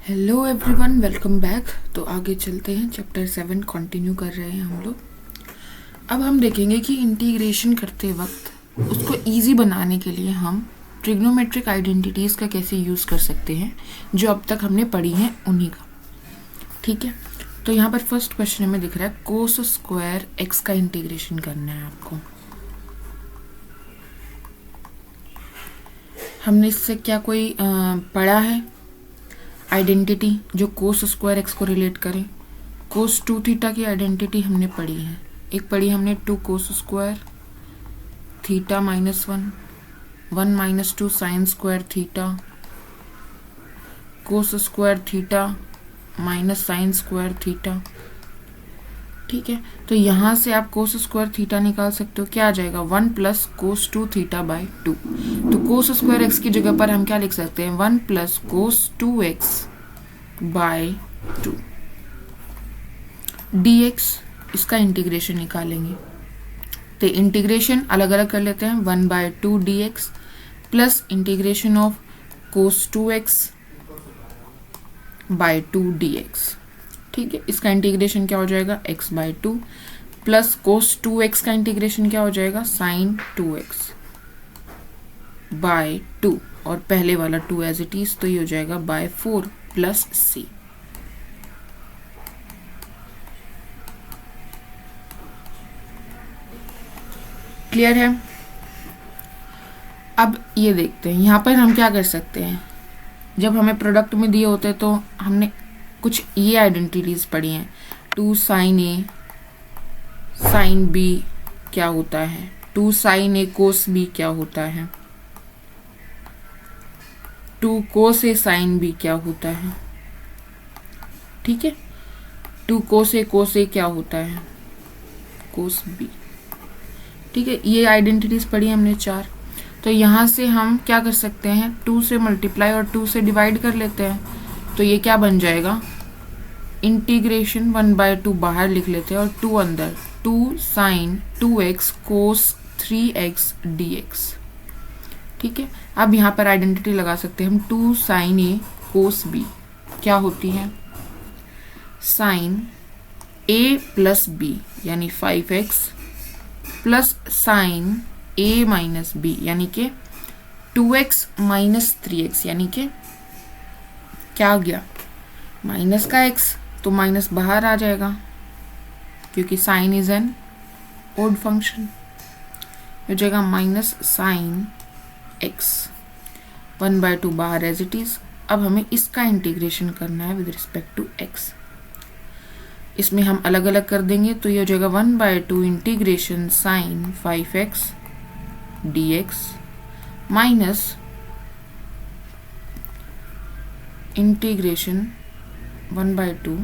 Hello everyone, welcome back. तो आगे चलते हैं, चैप्टर 7 कंटिन्यू कर रहे हैं हम लोग। अब हम देखेंगे कि इंटीग्रेशन करते वक्त उसको इजी बनाने के लिए हम ट्रिग्नोमेट्रिक आइडेंटिटीज़ का कैसे यूज़ कर सकते हैं, जो अब तक हमने पढ़ी हैं उन्हीं का। ठीक है, तो यहाँ पर फर्स्ट क्वेश्चन में दिख रहा है कोस स्क्वायर एक्स का इंटीग्रेशन करना है आपको। हमने इससे क्या कोई पढ़ा है आइडेंटिटी जो कोस स्क्वायर एक्स को रिलेट करे? कोस 2 थीटा की आइडेंटिटी हमने पढ़ी है। एक पढ़ी हमने 2 cos square theta -1, 1 - 2 sine square theta, cos square theta minus sine square theta. ठीक है, तो यहाँ से आप कोस स्क्वायर थीटा निकाल सकते हो। क्या आ जाएगा? 1 + कोस 2 थीटा बाई 2। तो कोस स्क्वायर एक्स की जगह पर हम क्या लिख सकते हैं? 1 + कोस 2x बाय 2 dx। इसका इंटीग्रेशन निकालेंगे तो इंटीग्रेशन अलग अलग कर लेते हैं। 1/2 dx plus integration of cos 2x by 2 dx। ठीक है, इसका इंटीग्रेशन क्या हो जाएगा? x/2 प्लस कोस 2x का इंटीग्रेशन क्या हो जाएगा? साइन 2x बाय 2, और पहले वाला 2 एज इट इज, तो ये हो जाएगा बाय 4 प्लस c। क्लियर है? अब ये देखते हैं यहाँ पर हम क्या कर सकते हैं। जब हमें प्रोडक्ट में दिए होते हैं तो हमने कुछ ये आइडेंटिटीज पढ़ी हैं। 2 साइन ए साइन बी क्या होता है? 2 साइन ए कोस बी क्या होता है? 2 कोस ए साइन बी क्या होता है? ठीक है, 2 कोस ए क्या होता है? Cos b. ठीक है, ये आइडेंटिटीज पढ़ी हमने 4। तो यहाँ से हम क्या कर सकते हैं? 2 से मल्टीप्लाई और 2 से डिवाइड कर लेते हैं। तो ये क्या बन जाएगा? इंटीग्रेशन 1/2 बाहर लिख लेते हैं और 2 अंदर। 2 साइन 2x कोस 3x dx। ठीक है, अब यहाँ पर आइडेंटिटी लगा सकते हैं हम। 2 साइन ए कोस बी क्या होती है? साइन a प्लस बी यानी 5x plus sine a minus b यानी कि 2x माइनस 3x, यानी कि क्या आ गया? माइनस का x, तो माइनस बाहर आ जाएगा क्योंकि sine is an odd function. हो जाएगा माइनस साइन x, 1/2 बाहर एज इट इज। अब हमें इसका इंटीग्रेशन करना है विद रिस्पेक्ट टू x। इसमें हम अलग अलग कर देंगे तो ये हो जाएगा 1/2 integration sine 5x dx minus integration 1/2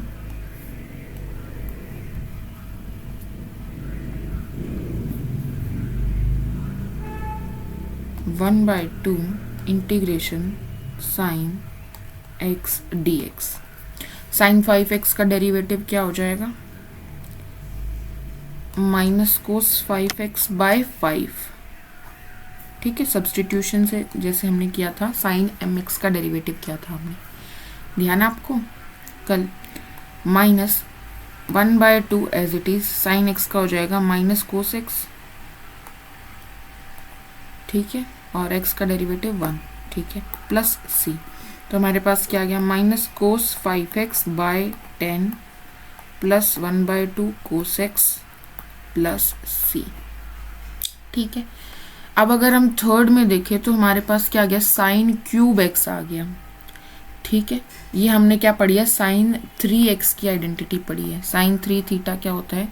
integration sine x dx। Sine 5x का डेरिवेटिव क्या हो जाएगा? Minus cos 5x by 5। ठीक है, सब्सटीट्यूशन से जैसे हमने किया था। साइन mx का डेरिवेटिव क्या था हमने, ध्यान आपको कल। Minus 1/2 as it is, sine x का हो जाएगा माइनस कोस x। ठीक है, और x का डेरिवेटिव 1। ठीक है, प्लस c। तो हमारे पास क्या आ गया? Minus cos 5x by 10 plus 1/2 cos x plus c। ठीक है, अब अगर हम थर्ड में देखें तो हमारे पास क्या आ गया? साइन क्यूब x आ गया। ठीक है, ये हमने क्या पढ़ी है? साइन 3x की आइडेंटिटी पढ़ी है। साइन 3 थीटा क्या होता है?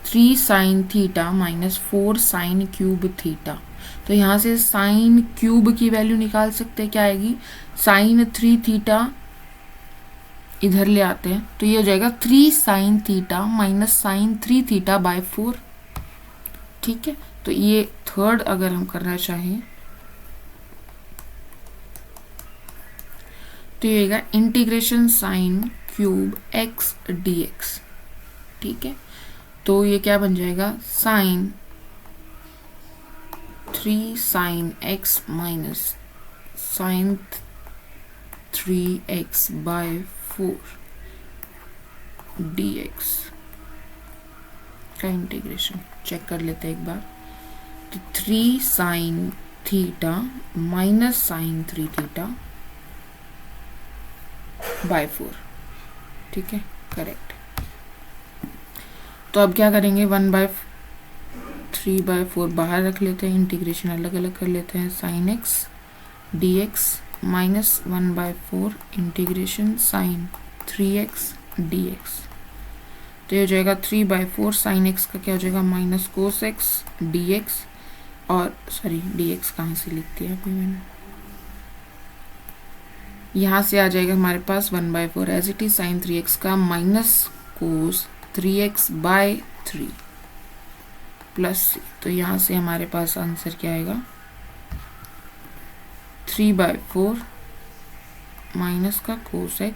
3 sine theta minus 4 sine cube theta. तो यहाँ से साइन क्यूब की वैल्यू निकाल सकते हैं। क्या आएगी? साइन 3 थीटा इधर ले आते हैं तो ये हो जाएगा 3 sine theta minus sign 3 theta by 4। ठीक है, तो ये थर्ड अगर हम करना चाहें तो ये आएगा integration sine cube x dx। ठीक है, तो ये क्या बन जाएगा? Sine 3 sine x minus sine 3x by 4 dx का इंटीग्रेशन चेक कर लेते हैं एक बार। तो 3 sine theta minus sign 3 theta by 4, ठीक है, करेक्ट। तो अब क्या करेंगे, 1/3/4 बाहर रख लेते हैं, इंटीग्रेशन अलग अलग कर लेते हैं। Sine x d x minus 1/4 integration sine 3x dx। तो ये हो जाएगा 3/4 साइन एक्स का क्या हो जाएगा, माइनस कोस एक्स dx, और सॉरी dx कहाँ से लिख दिया अभी मैंने, यहाँ से आ जाएगा हमारे पास 1/4 as it is sine 3x का minus cos 3x by 3 plus c। तो यहाँ से हमारे पास आंसर क्या आएगा, 3/4 माइनस का कोस x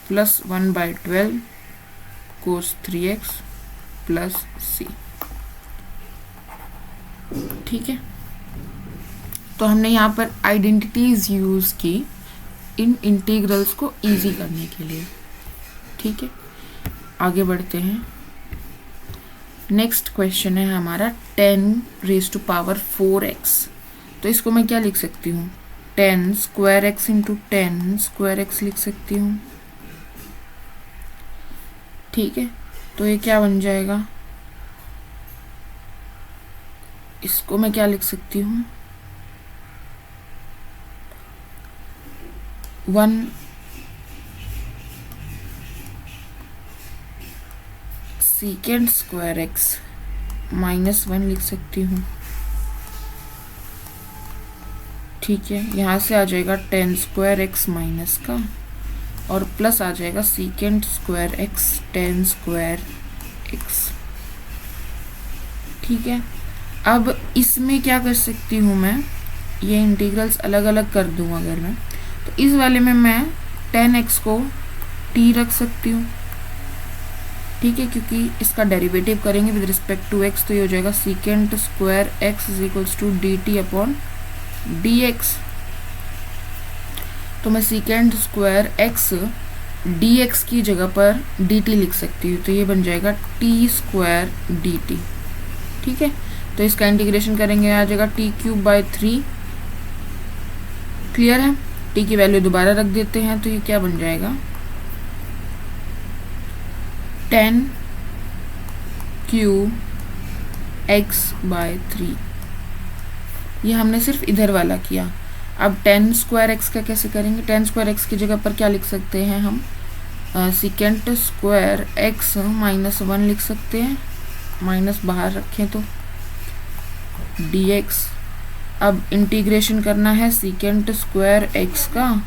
प्लस 1/12 कोस 3x प्लस c, ठीक है। तो हमने यहाँ पर आइडेंटिटीज यूज की इन इंटीग्रल्स को इजी करने के लिए, ठीक है। आगे बढ़ते हैं। नेक्स्ट क्वेश्चन है हमारा 10⁴x। तो इसको मैं क्या लिख सकती हूँ, 10² इंटू 10² लिख सकती हूँ, ठीक है। तो ये क्या बन जाएगा, इसको मैं क्या लिख सकती हूँ, 1 sec² x माइनस 1 लिख सकती हूँ, ठीक है। यहाँ से आ जाएगा 10² x माइनस का, और प्लस आ जाएगा sec² x 10² x, ठीक है। अब इसमें क्या कर सकती हूँ मैं, ये इंटीग्रल्स अलग अलग कर दूँ अगर मैं, तो इस वाले में मैं 10x को t रख सकती हूँ, ठीक है, क्योंकि इसका डेरिवेटिव करेंगे विद रिस्पेक्ट टू x, तो ये हो जाएगा sec² x is equals to dt upon dx। तो मैं sec² x dx की जगह पर dt लिख सकती हूँ, तो ये बन जाएगा t² dt, ठीक है। तो इसका इंटीग्रेशन करेंगे, आ जाएगा t³/3, क्लियर है। t की वैल्यू दोबारा रख देते हैं, तो ये क्या बन जाएगा, 10⁵x/3। ये हमने सिर्फ इधर वाला किया। अब 10² x का कैसे करेंगे, 10² x की जगह पर क्या लिख सकते हैं हम, sec² x माइनस 1 लिख सकते हैं, माइनस बाहर रखें तो dx। अब इंटीग्रेशन करना है sec² x का,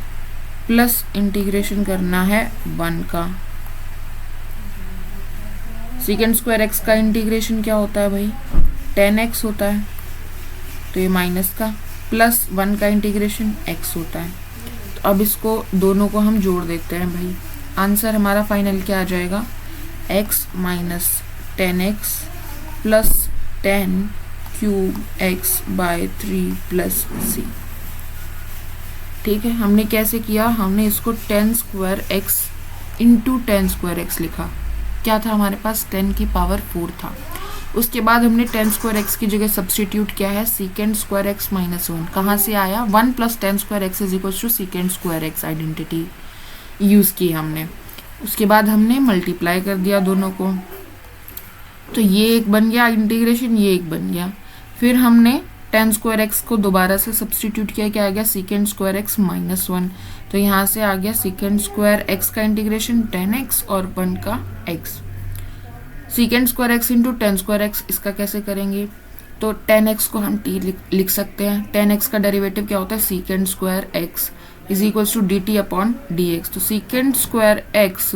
प्लस इंटीग्रेशन करना है 1 का। sec² x का इंटीग्रेशन क्या होता है भाई, 10x होता है, तो ये माइनस का, प्लस 1 का इंटीग्रेशन x होता है। तो अब इसको दोनों को हम जोड़ देते हैं भाई, आंसर हमारा फाइनल क्या आ जाएगा, x minus 10x plus 10⁵x/3 plus c, ठीक है। हमने कैसे किया, हमने इसको 10² x इंटू 10² x लिखा, क्या था हमारे पास, 10 की पावर 4 था। उसके बाद हमने 10² x की जगह सब्सटीट्यूट किया है sec² x माइनस 1, कहाँ से आया, 1 plus 10² x is equal to sec² x identity use की हमने। उसके बाद हमने मल्टीप्लाई कर दिया दोनों को, तो ये एक बन गया इंटीग्रेशन, ये एक बन गया। फिर हमने 10² x को दोबारा से सब्सटीट्यूट किया, क्या आ गया, sec² x माइनस 1, तो यहाँ से आ गया sec² x का इंटीग्रेशन 10x और 1 का x। sec² x into 10² x, इसका कैसे करेंगे, तो 10x को हम t लिख सकते हैं। 10x का डेरिवेटिव क्या होता है, sec² x is equals to dt upon dx। तो sec² x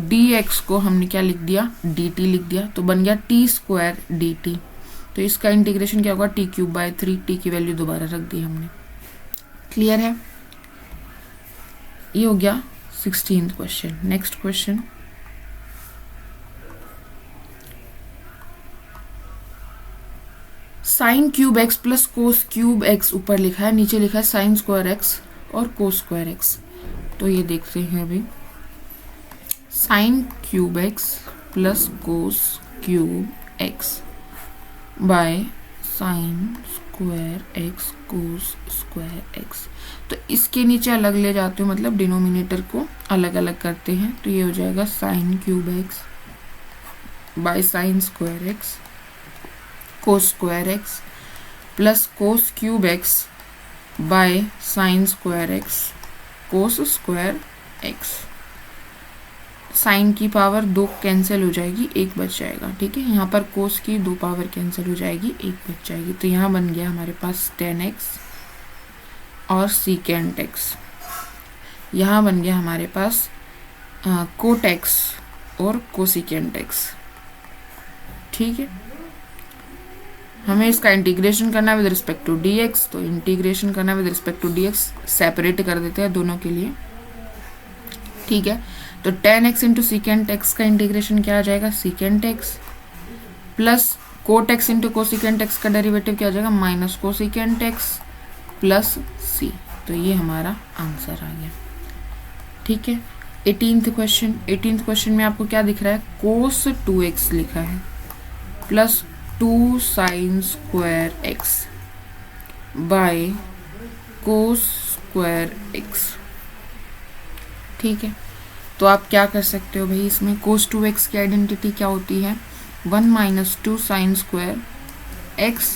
dx को हमने क्या लिख दिया, dt लिख दिया, तो बन गया t² dt। तो इसका इंटीग्रेशन क्या होगा, t³/3, t की वैल्यू दोबारा रख दी हमने, क्लियर है। ये हो गया 16th question. Next question, sin³ x plus cos³ x ऊपर लिखा है, नीचे लिखा है sin² x और कोस स्क्वायर एक्स। तो ये देखते हैं अभी, sign cube x plus cos cube x by sine square x cos square x. तो इसके नीचे अलग ले जाते हो, मतलब डिनोमिनेटर को अलग अलग करते हैं। तो ये हो जाएगा sine cube x by sine square x cos square x plus cos cube x by sine square x cos square x. Sine की पावर 2 कैंसिल हो जाएगी, 1 बच जाएगा। ठीक है, यहाँ पर कोस की 2 पावर कैंसिल हो जाएगी, 1 बच जाएगी। तो यहाँ बन गया हमारे पास tan x और secant x। यहाँ बन गया हमारे पास कोट x और कोसिकेंट x। ठीक है, हमें इसका इंटीग्रेशन करना है विद रिस्पेक्ट टू dx, तो इंटीग्रेशन करना है with respect to dx, separate कर देते हैं दोनों के लिए। ठीक है, तो tan x into secant x का इंटीग्रेशन क्या आ जाएगा, secant X plus coat x into cosecant X का डेरिवेटिव क्या आ जाएगा, minus cosecant x plus C. तो ये हमारा आंसर आ गया। ठीक है, 18th क्वेश्चन में आपको क्या दिख रहा है, कोस 2x लिखा है plus 2 sign square x by cos square x. ठीक है, तो आप क्या कर सकते हो भाई, इसमें कोस 2x की आइडेंटिटी क्या होती है, 1 minus 2 sign square x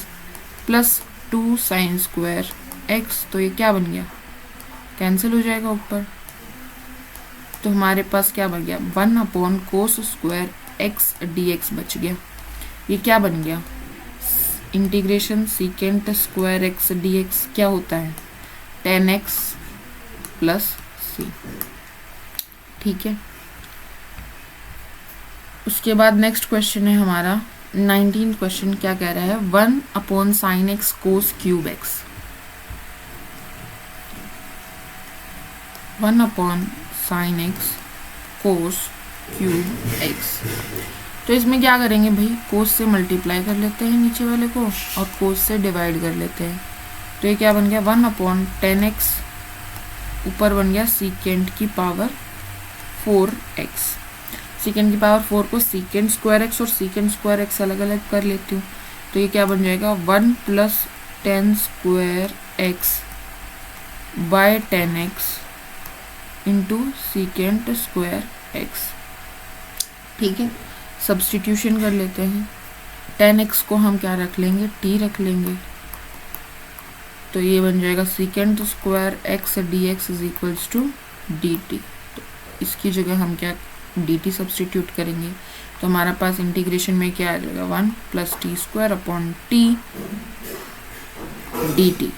plus 2 sign square x. तो ये क्या बन गया, कैंसिल हो जाएगा ऊपर। तो हमारे पास क्या बन गया, 1 अपॉन कोस स्क्वायर एक्स dx बच गया। ये क्या बन गया, integration secant square x dx क्या होता है, tan x प्लस सी। ठीक है, उसके बाद नेक्स्ट क्वेश्चन है हमारा 19th क्वेश्चन। क्या कह रहा है, 1 अपॉन साइन एक्स कोस cube x, 1 upon sine x कोस क्यूब एक्स। तो इसमें क्या करेंगे भाई, कोस से मल्टीप्लाई कर लेते हैं नीचे वाले को और कोस से डिवाइड कर लेते हैं। तो ये क्या बन गया, 1 अपॉन tan x, ऊपर बन गया सीकेंट की पावर 4x। सीकेंट की पावर 4 को सीकेंट स्क्वायर एक्स और सीकेंट स्क्वायर एक्स अलग अलग कर लेती हूँ। तो ये क्या बन जाएगा, 1 plus tan square x by tan x into secant square x. ठीक है, सब्सटीट्यूशन कर लेते हैं। tan x को हम क्या रख लेंगे, t रख लेंगे। तो ये बन जाएगा secant square x dx is equals to dt। इसकी जगह हम क्या dt सब्सटीट्यूट करेंगे। तो हमारा पास इंटीग्रेशन में क्या आ जाएगा, 1 plus T square upon T dt।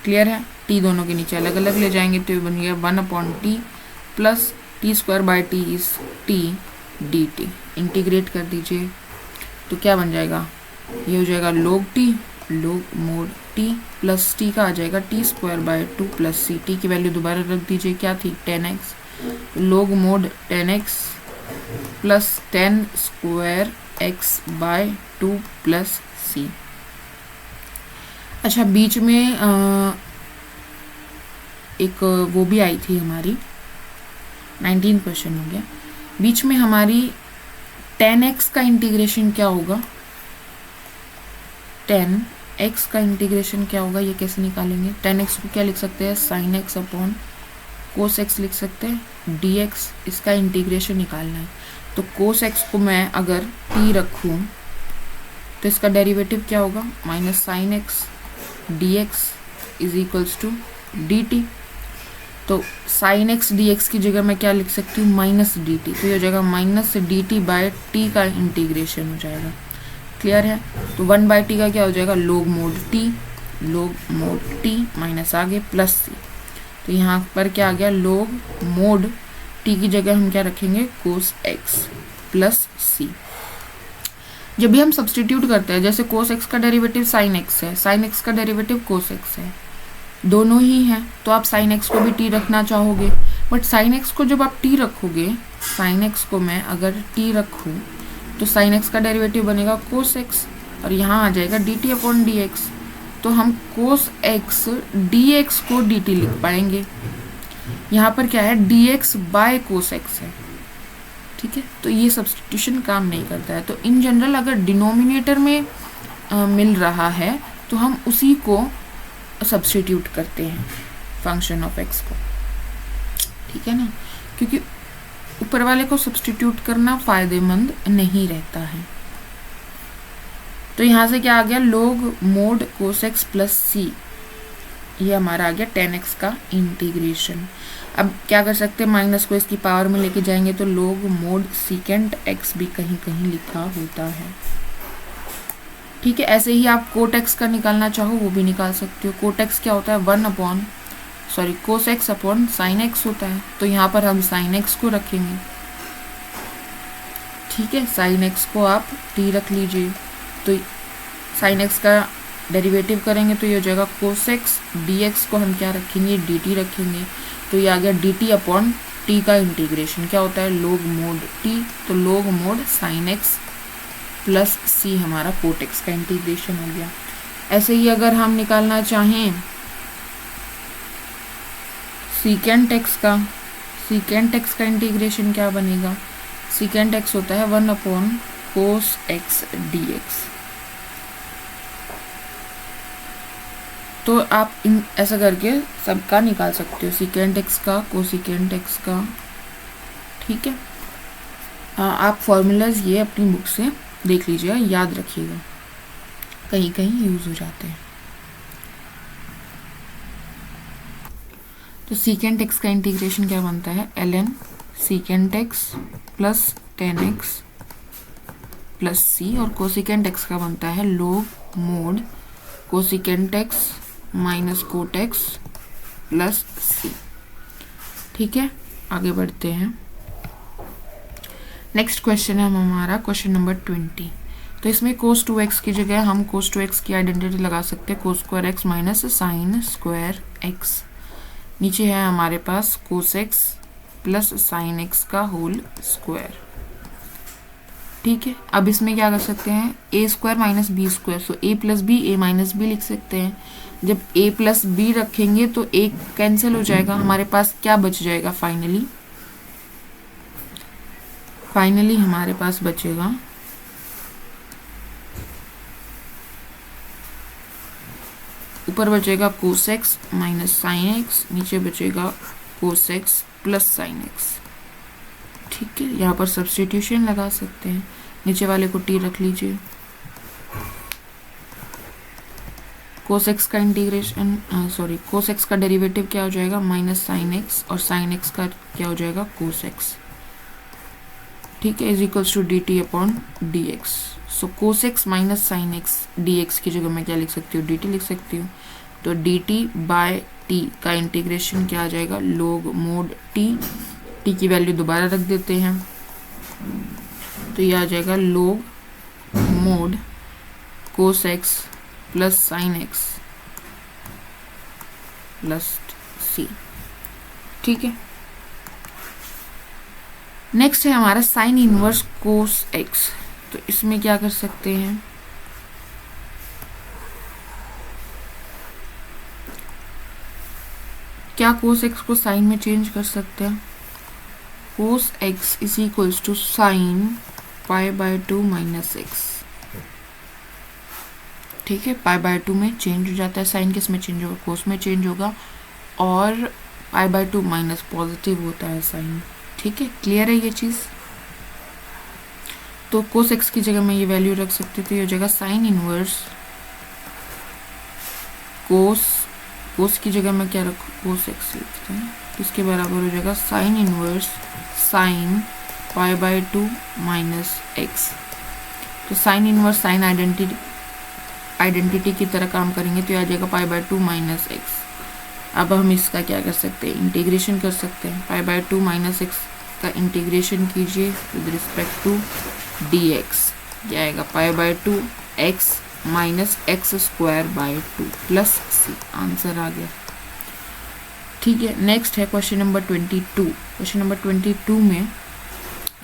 Clear है, t दोनों के नीचे अलग अलग ले जाएंगे तो ये बन गया 1 upon T plus T square by T is T dt। Integrate कर दीजिए तो क्या बन जाएगा, ये हो जाएगा log t log mod t plus T का आ जाएगा T square by 2 plus C. T की वैल्यू दोबारा रख दीजिए, क्या थी, tan x, log mod tan x plus tan square x by 2 plus C. अच्छा, बीच में एक वो भी आई थी हमारी, 19 क्वेश्चन हो गया। बीच में हमारी tan x का इंटीग्रेशन क्या होगा, tan x का इंटीग्रेशन क्या होगा, ये कैसे निकालेंगे। tan x को क्या लिख सकते हैं, sin x अपॉन कोस x लिख सकते हैं dx। इसका इंटीग्रेशन निकालना है। तो कोस x को मैं अगर t रखूं तो इसका डेरिवेटिव क्या होगा, minus sine x dx is equals to dt। तो साइन x dx की जगह मैं क्या लिख सकती हूँ, माइनस dt। तो ये हो जाएगा माइनस dt बाय t का इंटीग्रेशन हो जाएगा। क्लियर है, तो 1 बाय टी का क्या हो जाएगा, log मोड t माइनस आगे प्लस सी। तो यहाँ पर क्या आ गया, log मोड t की जगह हम क्या रखेंगे, कोस x प्लस सी। जब भी हम सब्सटीट्यूट करते हैं, जैसे कोस x का डेरिवेटिव साइन x है, साइन x का डेरिवेटिव कोस x है, दोनों ही हैं, तो आप साइन x को भी t रखना चाहोगे। बट साइन x को जब आप t रखोगे, साइन x को मैं अगर t रखूँ तो साइन x का डेरिवेटिव बनेगा कोस x और यहाँ आ जाएगा dt अपॉन dx। तो हम कोस एक्स डी एक्स को डी टी लिख पाएंगे। यहाँ पर क्या है, D x by cos x है, ठीक है। तो ये सब्स्टिट्यूशन काम नहीं करता है। तो इन जनरल अगर डिनोमिनेटर में मिल रहा है तो हम उसी को सब्स्टिट्यूट करते हैं फंक्शन ऑफ एक्स को, ठीक है ना, क्योंकि ऊपर वाले को सब्स्टिट्यूट करना फायदेमंद नहीं रहता है। तो यहाँ से क्या आ गया, लोग मोड कोस एक्स प्लस सी, ये हमारा आ गया tan x का इंटीग्रेशन। अब क्या कर सकते हैं, माइनस को इसकी पावर में लेके जाएंगे तो लोग मोड सीकेंट x भी कहीं कहीं लिखा होता है, ठीक है। ऐसे ही आप कोट x का निकालना चाहो वो भी निकाल सकते हो। कोट x क्या होता है, cos x upon sine x होता है। तो यहाँ पर हम साइन x को रखेंगे, ठीक है। साइन x को आप t रख लीजिए, तो साइन x का डेरिवेटिव करेंगे तो ये हो जाएगा कोस एक्स, डी एक्स को हम क्या रखेंगे, डी टी रखेंगे। तो ये आ गया डी टी अपॉन टी का इंटीग्रेशन क्या होता है, लोग मोड टी, तो लोग mod sine X plus C हमारा कोट एक्स का इंटीग्रेशन हो गया। ऐसे ही अगर हम निकालना चाहें सीकेंट एक्स का इंटीग्रेशन क्या बनेगा, सीकेंट एक्स होता है 1 upon cos x d x. तो आप इन ऐसा करके सबका निकाल सकते हो, सीकेंट एक्स का, कोसीकेंट एक्स का, ठीक है। आप फॉर्मूलाज ये अपनी बुक से देख लीजिएगा, याद रखिएगा, कहीं कहीं यूज हो जाते हैं। तो सीकेंट एक्स का इंटीग्रेशन क्या बनता है, ln secant X plus tan x plus C, और कोसिकेंट एक्स का बनता है log mod cosecant X minus cot X plus C, ठीक है। आगे बढ़ते हैं, नेक्स्ट क्वेश्चन है हमारा क्वेश्चन नंबर 20। तो इसमें कोस 2x की जगह हम कोस 2x की आइडेंटिटी लगा सकते हैं, cos square X minus sine square X. नीचे है हमारे पास cos X plus sine x का होल स्क्वायर, ठीक है। अब इसमें क्या कर सकते हैं, A square minus B square, so A plus B, A minus B लिख सकते हैं। जब ए प्लस बी रखेंगे तो ए कैंसिल हो जाएगा, हमारे पास क्या बच जाएगा, फाइनली हमारे पास बचेगा ऊपर बचेगा कोस एक्स माइनस साइन एक्स, नीचे बचेगा कोस एक्स प्लस साइन एक्स, ठीक है। यहाँ पर सब्स्टिट्यूशन लगा सकते हैं, नीचे वाले को टी रख लीजिए। कोस एक्स का इंटीग्रेशन कोस एक्स का डेरिवेटिव क्या हो जाएगा, माइनस साइन एक्स, और साइन एक्स का क्या हो जाएगा, कोस एक्स, ठीक है, is equals to d t upon d x. So cos x minus sine x d x की जगह मैं क्या लिख सकती हूँ, डी टी लिख सकती हूँ। तो डी टी बाय टी का इंटीग्रेशन क्या आ जाएगा, लोग मोड टी की वैल्यू दोबारा रख देते हैं, तो ये आ जाएगा log mod cos X plus sine X plus C, ठीक है। नेक्स्ट है हमारा साइन इनवर्स कोस एक्स। तो इसमें क्या कर सकते हैं, क्या कोस एक्स को साइन में चेंज कर सकते हैं, cos x is equals to sine pi by 2 minus x, ठीक है। पाई बाय 2 में चेंज हो जाता है, साइन किस में चेंज होगा, कोस में चेंज होगा, और पाई बाय 2 माइनस पॉजिटिव होता है साइन, ठीक है। क्लियर है ये चीज़। तो कोस एक्स की जगह मैं ये वैल्यू रख सकती थी, ये हो जाएगा साइन इनवर्स कोस की जगह मैं क्या रखूँ, कोस एक्स लिखते हैं, इसके बराबर हो जाएगा sine inverse sine pi by 2 minus x. तो साइन इनवर्स साइन आइडेंटिटी की तरह काम करेंगे, तो आ जाएगा पाई बाय 2 माइनस एक्स। अब हम इसका क्या कर सकते हैं, इंटीग्रेशन कर सकते हैं। पाई बाय 2 माइनस एक्स का इंटीग्रेशन कीजिए with respect to D X, क्या आएगा, pi by 2 X minus x square by 2 plus C, answer आ गया, ठीक है। नेक्स्ट है क्वेश्चन नंबर 22। क्वेश्चन नंबर 22 में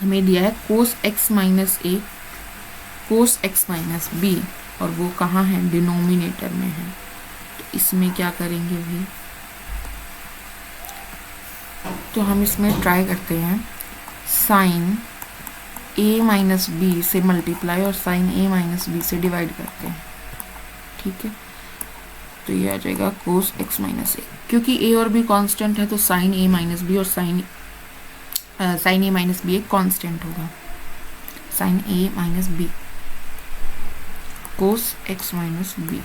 हमें दिया है कोस x minus A cos x minus b, और वो कहाँ है, डिनोमिनेटर में है, इसमें क्या करेंगे भी, तो हम इसमें ट्राई करते हैं साइन a माइनस बी से मल्टीप्लाई और साइन a माइनस बी से डिवाइड करते हैं। ठीक है, तो ये आ जाएगा कोस x माइनस ए। क्योंकि a और b कांस्टेंट है तो साइन a माइनस बी और साइन a माइनस बी एक कांस्टेंट होगा, sine a minus B cos x minus B.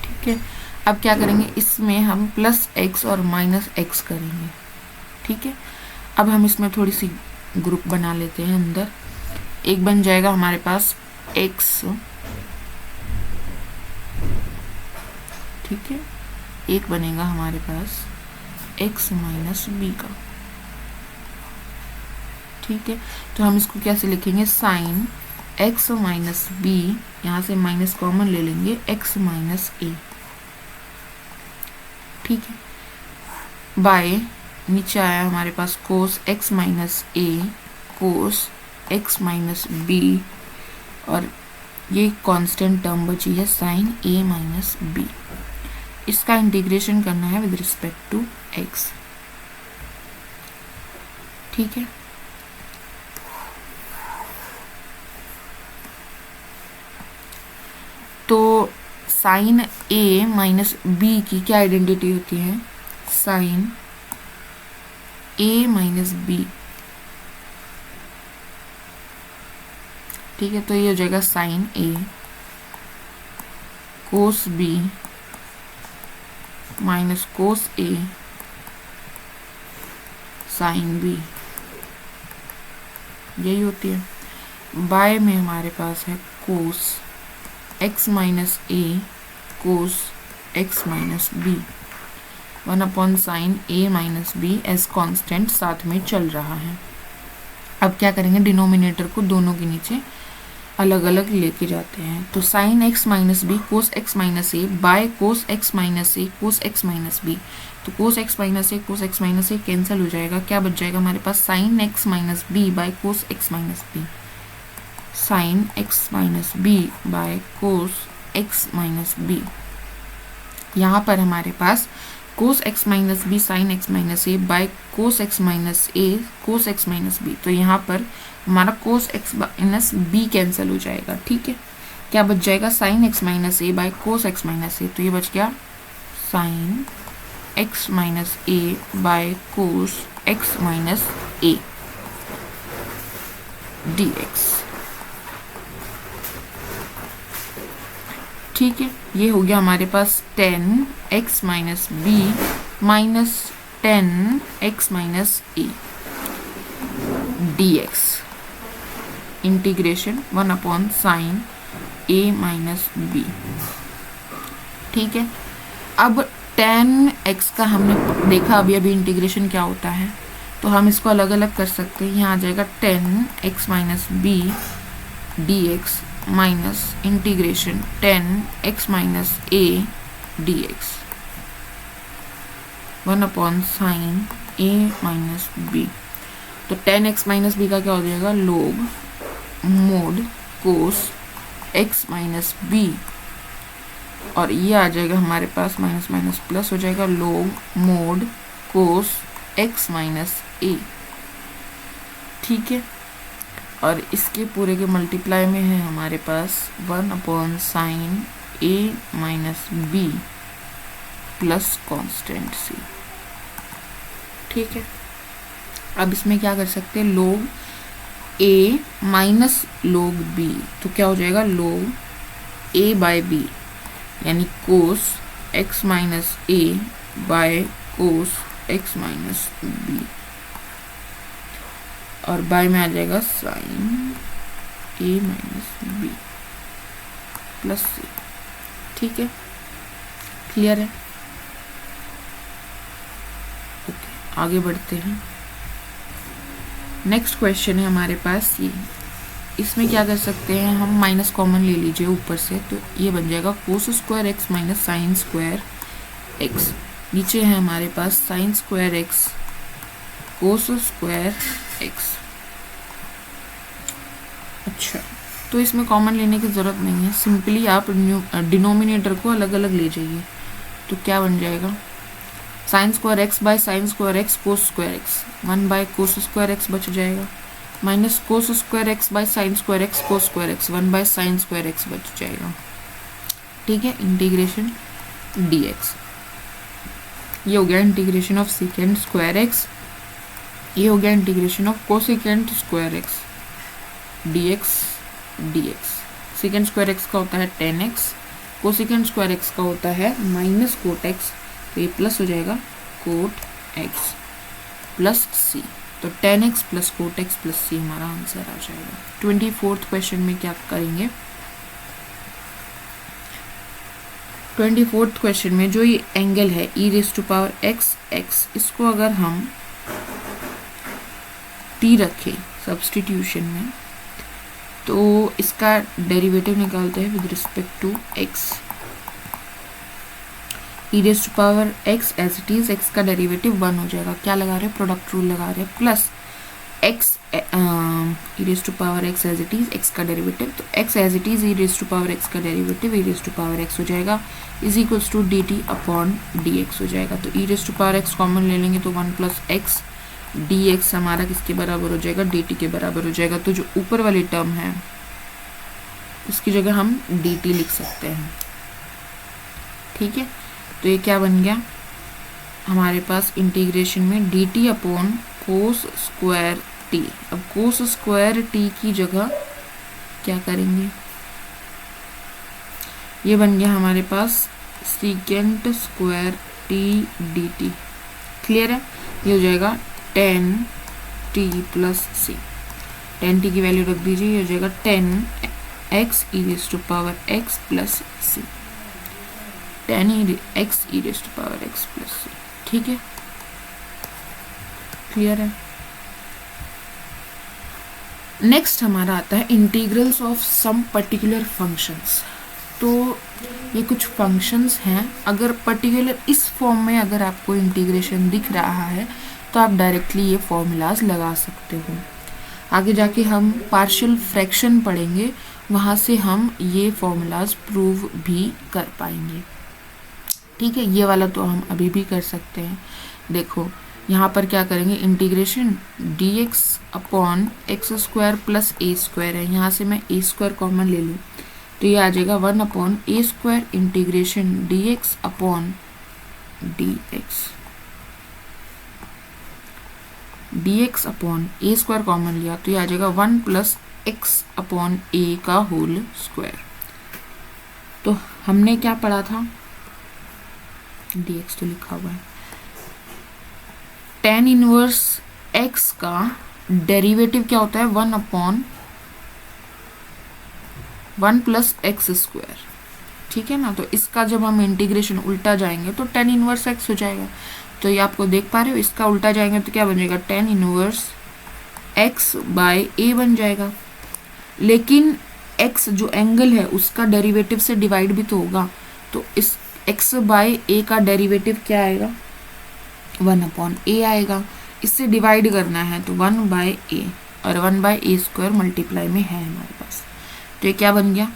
ठीक है, अब क्या करेंगे, इसमें हम प्लस x और माइनस x करेंगे। ठीक है, अब हम इसमें थोड़ी सी ग्रुप बना लेते हैं अंदर। एक बन जाएगा हमारे पास x, ठीक है, एक बनेगा हमारे पास x माइनस बी का। ठीक है, तो हम इसको कैसे लिखेंगे, साइन x माइनस बी, यहाँ से माइनस कॉमन ले लेंगे, x माइनस ए। ठीक है, बाय नीचे आया हमारे पास cos x minus A, cos x minus b, और ये कांस्टेंट टर्म बची है साइन a माइनस बी। इसका इंटीग्रेशन करना है विद रिस्पेक्ट टू x। ठीक है, तो साइन a माइनस बी की क्या आइडेंटिटी होती है, साइन a माइनस बी। ठीक है, तो ये हो जाएगा sine a cos b minus cos a sine b, यही होती है। बाय में हमारे पास है cos x minus a cos x minus b, 1 sine a minus b as constant साथ में चल रहा है। अब क्या करेंगे, डिनोमिनेटर को दोनों के नीचे अलग अलग लेके जाते हैं। तो sine x minus B cos x minus A by cos x minus A cos x minus B, तो cos x minus A cos x minus A cancel हो जाएगा। क्या बच जाएगा हमारे पास, sine x minus B by cos x minus B, sine x minus B by cos x minus B. यहाँ पर हमारे पास cos x minus B sine x minus A by cos x minus A cos x minus B, तो यहाँ पर हमारा cos x minus B cancel हो जाएगा। ठीक है, क्या बच जाएगा, sine x minus A by cos x minus A, तो ये बच गया sine x minus A by cos x minus A dx। ठीक है, ये हो गया हमारे पास 10x minus B minus 10x minus A dx, integration 1 sine a minus B. ठीक है, अब 10x का हमने देखा अभी इंटीग्रेशन क्या होता है, तो हम इसको अलग अलग कर सकते हैं। यहाँ आ जाएगा 10x minus b dx minus integration 10x minus a dx, 1 sine a minus b। तो 10x माइनस बी का क्या हो जाएगा, लोग मोड कोस x माइनस बी, और ये आ जाएगा हमारे पास माइनस माइनस प्लस हो जाएगा, log mod cos x minus a। ठीक है, और इसके पूरे के मल्टीप्लाई में है हमारे पास 1 sine a minus b plus constant c। ठीक है, अब इसमें क्या कर सकते हैं, लोग a माइनस लोग b, तो क्या हो जाएगा, लोग a बाय b, यानी cos x minus a by cos x minus b, और बाय में आ जाएगा sine a minus b plus c। ठीक है, क्लियर है। ओके, आगे बढ़ते हैं। नेक्स्ट क्वेश्चन है हमारे पास ये, इसमें क्या कर सकते हैं हम, माइनस कॉमन ले लीजिए ऊपर से, तो ये बन जाएगा cos square x minus sine square x। नीचे है हमारे पास sine square x cos square x। अच्छा, तो इसमें कॉमन लेने की ज़रूरत नहीं है, सिंपली आप डिनोमिनेटर को अलग अलग ले जाइए। तो क्या बन जाएगा, sign square x by sine square x cos square x, 1 by cos square x बच जाएगा, minus cos square x by sine square x cos square x, 1 bye sine square x बच जाएगा। ठीक है, इंटीग्रेशन dx, ये हो गया integration of second square x, ये हो गया integration of cosecant square x dx। Second square x का होता है 10x, कोसेकेंट स्क्वायर एक्स का होता है माइनस कोट एक्स, तो ये प्लस हो जाएगा कोट एक्स प्लस सी, तो 10x plus cot X plus C हमारा आंसर आ जाएगा। 24th क्वेश्चन में क्या करेंगे, 24th क्वेश्चन में जो ये एंगल है e raise to power x, इसको अगर हम t रखें सब्स्टिट्यूशन में, तो इसका डेरिवेटिव निकालते हैं with respect to x, e raise to power x as it is, x का डेरिवेटिव 1 हो जाएगा, क्या लगा रहे हैं, प्रोडक्ट रूल लगा रहे हैं, plus x e raise to power x as it is, x का डेरिवेटिव, तो x as it is e raise to power x का derivative e raise to power x हो जाएगा, is equals to dt upon dx हो जाएगा। तो e raise to power x common ले लेंगे तो 1 प्लस x dx हमारा किसके बराबर हो जाएगा, dt के बराबर हो जाएगा। तो जो ऊपर वाली टर्म है उसकी जगह हम dt लिख सकते हैं। ठीक है, तो ये क्या बन गया हमारे पास, इंटीग्रेशन में dt upon cos square t। अब कोस स्क्वायर t की जगह क्या करेंगे, ये बन गया हमारे पास secant square t dt। Clear है, ये हो जाएगा 10t प्लस सी, 10t की वैल्यू रख दीजिए, ये हो जाएगा 10x e raise to power x plus C, 10x e raise to power x plus C. ठीक है, क्लियर है। नेक्स्ट हमारा आता है integrals of some particular functions. तो ये कुछ फंक्शंस हैं, अगर पर्टिकुलर इस फॉर्म में अगर आपको इंटीग्रेशन दिख रहा है तो आप डायरेक्टली ये फॉर्मूलाज लगा सकते हो। आगे जाके हम पार्शियल फ्रैक्शन पढ़ेंगे, वहाँ से हम ये फॉर्मूलाज प्रूव भी कर पाएंगे। ठीक है, ये वाला तो हम अभी भी कर सकते हैं। देखो यहाँ पर क्या करेंगे, integration dx upon X square plus ए स्क्वायर है, यहाँ से मैं ए स्क्वायर कॉमन ले लूँ तो ये आ जाएगा 1 upon A square integration dx upon dx upon A square common लिया तो ये आ जाएगा 1 प्लस एक्स अपॉन ए का होल स्क्वायर। तो हमने क्या पढ़ा था, dx तो लिखा हुआ है, tan इनवर्स x का डेरिवेटिव क्या होता है, 1 अपॉन 1 प्लस एक्स स्क्वायर। ठीक है ना, तो इसका जब हम इंटीग्रेशन उल्टा जाएंगे तो tan इनवर्स x हो जाएगा। तो ये आपको देख पा रहे हो, इसका उल्टा जाएंगे तो क्या बन जाएगा, tan inverse x by a बन जाएगा। लेकिन x जो एंगल है उसका डेरिवेटिव से डिवाइड भी तो होगा, तो इस x बाय a का डेरिवेटिव क्या आएगा, 1 अपॉन a आएगा। इससे डिवाइड करना है तो 1 बाय a, और 1 बाय a स्क्वायर मल्टीप्लाई में है हमारे पास, तो ये क्या बन गया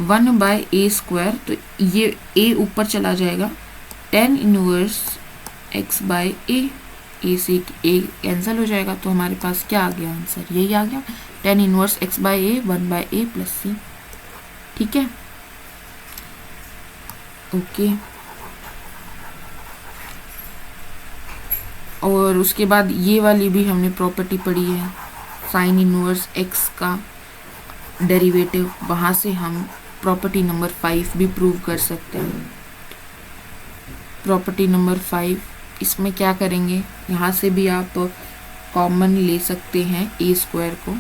1 बाय a स्क्वायर। तो ये a ऊपर चला जाएगा, tan inverse x by a से a कैंसिल हो जाएगा, तो हमारे पास क्या आ गया आंसर, यही आ गया tan inverse x by a 1 by a plus C. ठीक है, ओके। और उसके बाद ये वाली भी हमने प्रॉपर्टी पढ़ी है, साइन इनवर्स x का डेरिवेटिव, वहाँ से हम प्रॉपर्टी नंबर 5 भी प्रूव कर सकते हैं। प्रॉपर्टी नंबर 5, इसमें क्या करेंगे, यहाँ से भी आप कॉमन ले सकते हैं ए स्क्वायर को,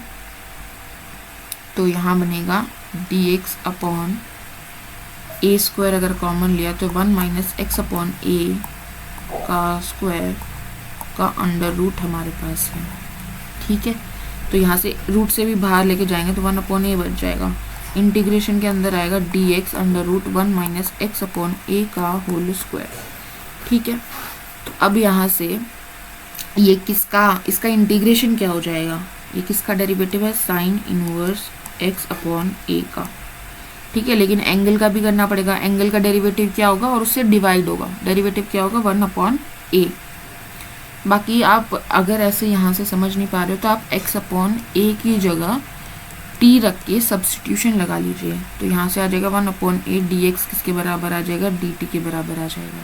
तो यहाँ बनेगा dx अपॉन ए स्क्वायर, अगर कॉमन लिया तो 1 माइनस एक्स अपॉन ए का स्क्वायर का अंडर रूट हमारे पास है। ठीक है, तो यहाँ से रूट से भी बाहर लेके जाएंगे तो 1 अपॉन ए बच जाएगा, इंटीग्रेशन के अंदर आएगा dx under root 1 minus X upon A का होल स्क्वायर। ठीक है, तो अब यहाँ से ये किसका, इसका इंटीग्रेशन क्या हो जाएगा, ये किसका डेरिवेटिव है, sine inverse x upon A का, ठीक है। लेकिन एंगल का भी करना पड़ेगा, एंगल का डेरिवेटिव क्या होगा और उससे डिवाइड होगा, डेरिवेटिव क्या होगा 1 अपॉन ए। बाकी आप अगर ऐसे यहाँ से समझ नहीं पा रहे हो तो आप x अपॉन ए की जगह t रख के सब्सटीट्यूशन लगा लीजिए, तो यहाँ से आ जाएगा 1 अपॉन ए, डी एक्स किसके बराबर आ जाएगा, डी टी के बराबर आ जाएगा।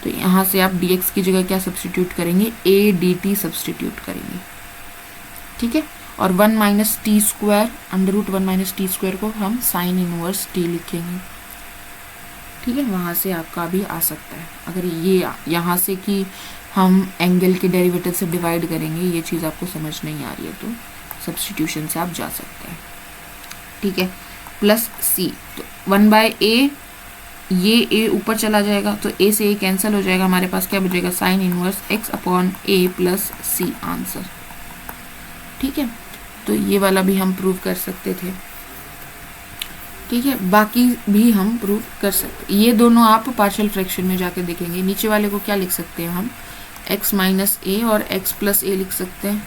तो यहाँ से आप डी एक्स की जगह क्या सब्सटीट्यूट करेंगे, ए डी टी सब्सटीट्यूट करेंगे, ठीक है। और 1 minus t square, under root 1 minus t square को हम साइन इनवर्स टी लिखेंगे, ठीक है। वहाँ से आपका भी आ सकता है। अगर ये यहाँ से कि हम एंगल के डेरिवेटिव से डिवाइड करेंगे, ये चीज़ आपको समझ नहीं आ रही है तो सब्सटीट्यूशन से आप जा सकते हैं, ठीक है। प्लस सी, तो 1/a, ये a ऊपर चला जाएगा तो a से a कैंसिल हो जाएगा, हमारे पास क्या बचेगा, sine inverse x upon a plus C answer, ठीक है। तो ये वाला भी हम प्रूव कर सकते थे, ठीक है। बाकी भी हम प्रूव कर सकते, ये दोनों आप पार्शियल फ्रैक्शन में जाके देखेंगे। नीचे वाले को क्या लिख सकते हैं हम, x माइनस ए और x प्लस ए लिख सकते हैं।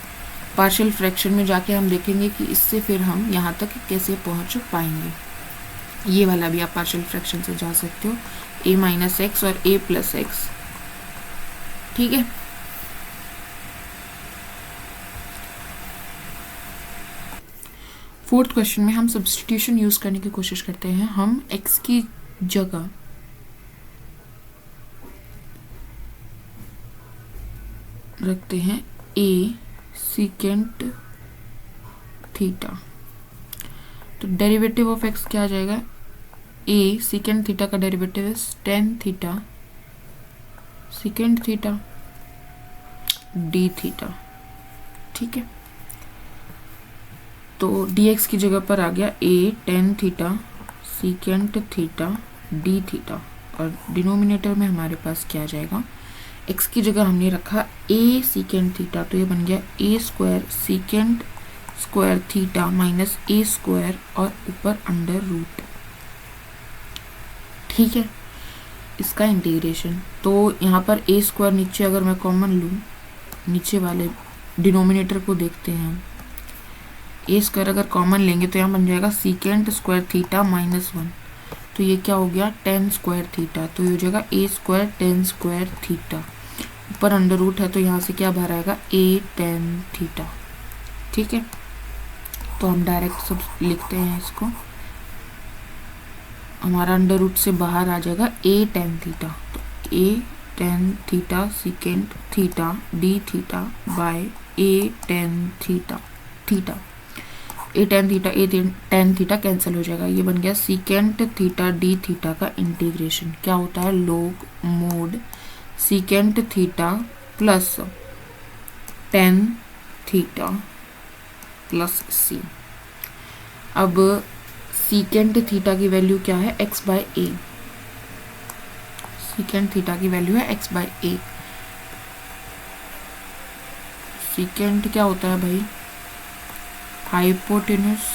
पार्शियल फ्रैक्शन में जाके हम देखेंगे कि इससे फिर हम यहाँ तक कैसे पहुँच पाएंगे। ये वाला भी आप पार्शियल फ्रैक्शन से जा सकते हो, a माइनस एक्स और a प्लस एक्स, ठीक है। फोर्थ क्वेश्चन में हम सब्स्टिट्यूशन यूज करने की कोशिश करते हैं। हम x की जगह रखते हैं a सीकेंट थीटा, तो डेरिवेटिव ऑफ x क्या आ जाएगा, a सीकेंट थीटा का derivative is ten theta secant theta D theta, ठीक है। तो dx की जगह पर आ गया a ten theta secant theta D theta, और डिनोमिनेटर में हमारे पास क्या आ जाएगा, x की जगह हमने रखा a सीकेंट थीटा, तो ये बन गया a square secant square theta minus a square और ऊपर अंडर रूट, ठीक है। इसका इंटीग्रेशन, तो यहाँ पर a स्क्वायर नीचे अगर मैं कॉमन लूँ, नीचे वाले डिनोमिनेटर को देखते हैं हम, ए स्क्वायर अगर कॉमन लेंगे तो यहाँ बन जाएगा सीकेंट स्क्वायर थीटा माइनस 1, तो ये क्या हो गया टेन स्क्वायर थीटा, तो ये हो जाएगा ए स्क्वायर टेन स्क्वायर थीटा, ऊपर अंडर रूट है तो यहाँ से क्या बाहर आएगा ए टेन थीटा, ठीक है। तो हम डायरेक्ट सब लिखते हैं इसको, हमारा अंडर रूट से बाहर आ जाएगा ए टेन थीटा, तो A tan theta secant theta D theta by A tan theta, theta A tan theta cancel हो जाएगा, ये बन गया सीकेंट थीटा डी थीटा का इंटीग्रेशन क्या होता है, log mod secant theta plus tan theta plus C. अब सीकेंट थीटा की वैल्यू क्या है, x by A, secant theta की वैल्यू है x बाय ए। सीकेंट क्या होता है भाई, hypotenuse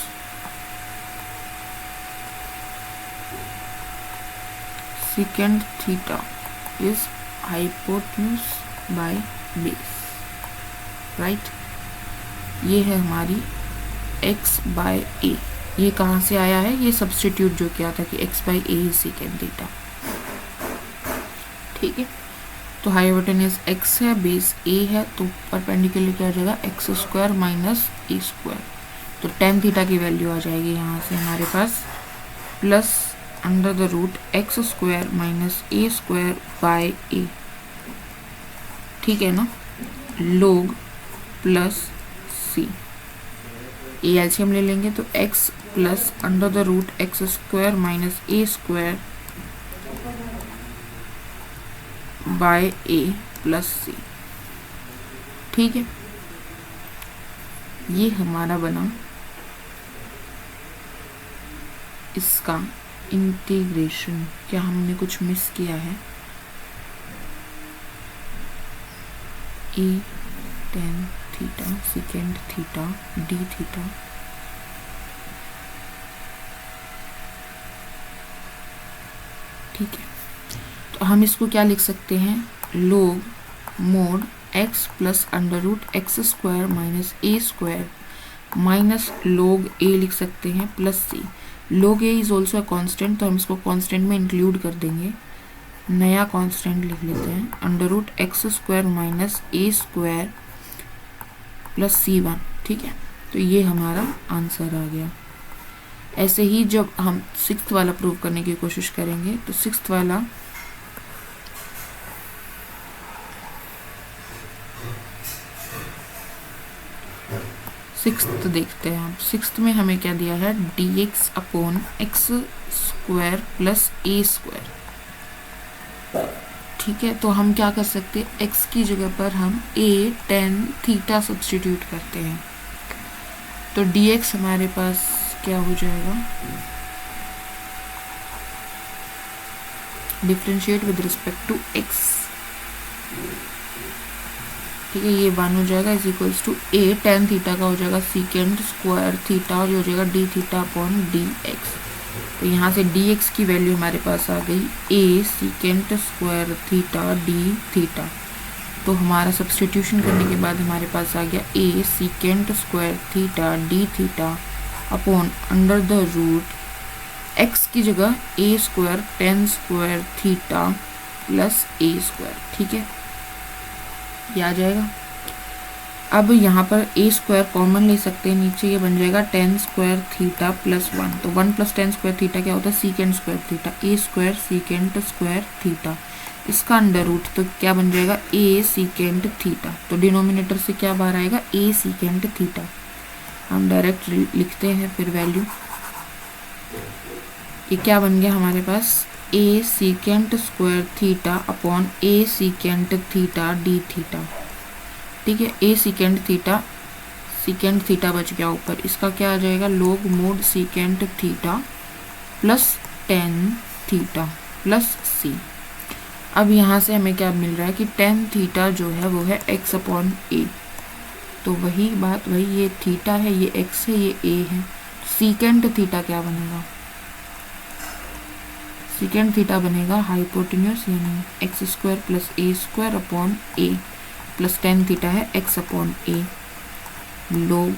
secant theta is hypotenuse by base, right. ये है हमारी x बाय ए, ये कहाँ से आया है, ये सब्स्टिट्यूट जो किया था कि x by A is secant theta, ठीक है। तो हाइपोटेन्यूस x है, बेस a है, तो परपेंडिकुलर क्या आ जाएगा एक्स स्क्वायर माइनस ए स्क्वायर, तो टेन थीटा की वैल्यू आ जाएगी यहाँ से हमारे पास plus under the root x square minus A square by A, ठीक है ना, लोग प्लस सी, ए एलसीएम ले लेंगे तो x plus under the root x square minus A square by A plus C, ठीक है। ये हमारा बना इसका इंटीग्रेशन। क्या हमने कुछ मिस किया है, A tan theta second theta D theta, ठीक है। तो हम इसको क्या लिख सकते हैं, log mod x plus under root x square minus A square minus log a लिख सकते हैं plus c। log a is also a constant, तो हम इसको कॉन्स्टेंट में इंक्लूड कर देंगे। नया कॉन्स्टेंट लिख लेते हैं, under root x square minus ए स्क्वायर प्लस c1। ठीक है, तो ये हमारा आंसर आ गया। ऐसे ही जब हम सिक्स्थ वाला प्रूव करने की कोशिश करेंगे, तो सिक्स्थ वाला सिक्स्थ देखते हैं हम। सिक्स्थ में हमें क्या दिया है, dx upon X square plus ए स्क्वायर। ठीक है, तो हम क्या कर सकते हैं, x की जगह पर हम a tan थीटा सब्स्टिट्यूट करते हैं। तो dx हमारे पास क्या हो जाएगा, differentiate with respect to x। ठीक है, ये 1 हो जाएगा is equals to a tan theta का हो जाएगा सीकेंड स्क्वायर थीटा, और ये हो जाएगा d थीटा अपॉन dx। तो यहाँ से dx की वैल्यू हमारे पास आ गई a secant square theta d theta. तो हमारा सब्स्टिट्यूशन करने के बाद हमारे पास आ गया a secant square theta d theta upon under the root x की जगह a square tan square theta plus a square. ठीक है, ये आ जाएगा। अब यहाँ पर a स्क्वायर कॉमन ले सकते हैं, नीचे ये बन जाएगा tan स्क्वायर थीटा प्लस 1। तो 1 प्लस tan स्क्वायर थीटा क्या होता है, सीकेंड square theta, a square सीकेंड square theta, इसका अंडर रूट, तो क्या बन जाएगा a सीकेंड थीटा। तो डिनोमिनेटर से क्या बाहर आएगा, a सीकेंड थीटा। हम डायरेक्ट लिखते हैं फिर वैल्यू, ये क्या बन गया हमारे पास, a secant square theta upon a secant theta d theta. ठीक है, a सीकेंट थीटा बच गया ऊपर, इसका क्या आ जाएगा, log mode secant theta plus tan theta plus c। अब यहाँ से हमें क्या मिल रहा है कि tan थीटा जो है वो है x अपॉन a। तो वही बात, वही ये थीटा है, ये x है, ये a है। सीकेंट थीटा क्या बनेगा, सीकेंड थीटा बनेगा हाइपोटेन्यूस यानी एक्स स्क्वायर प्लस ए स्क्वायर अपॉन ए प्लस tan थीटा है x upon a log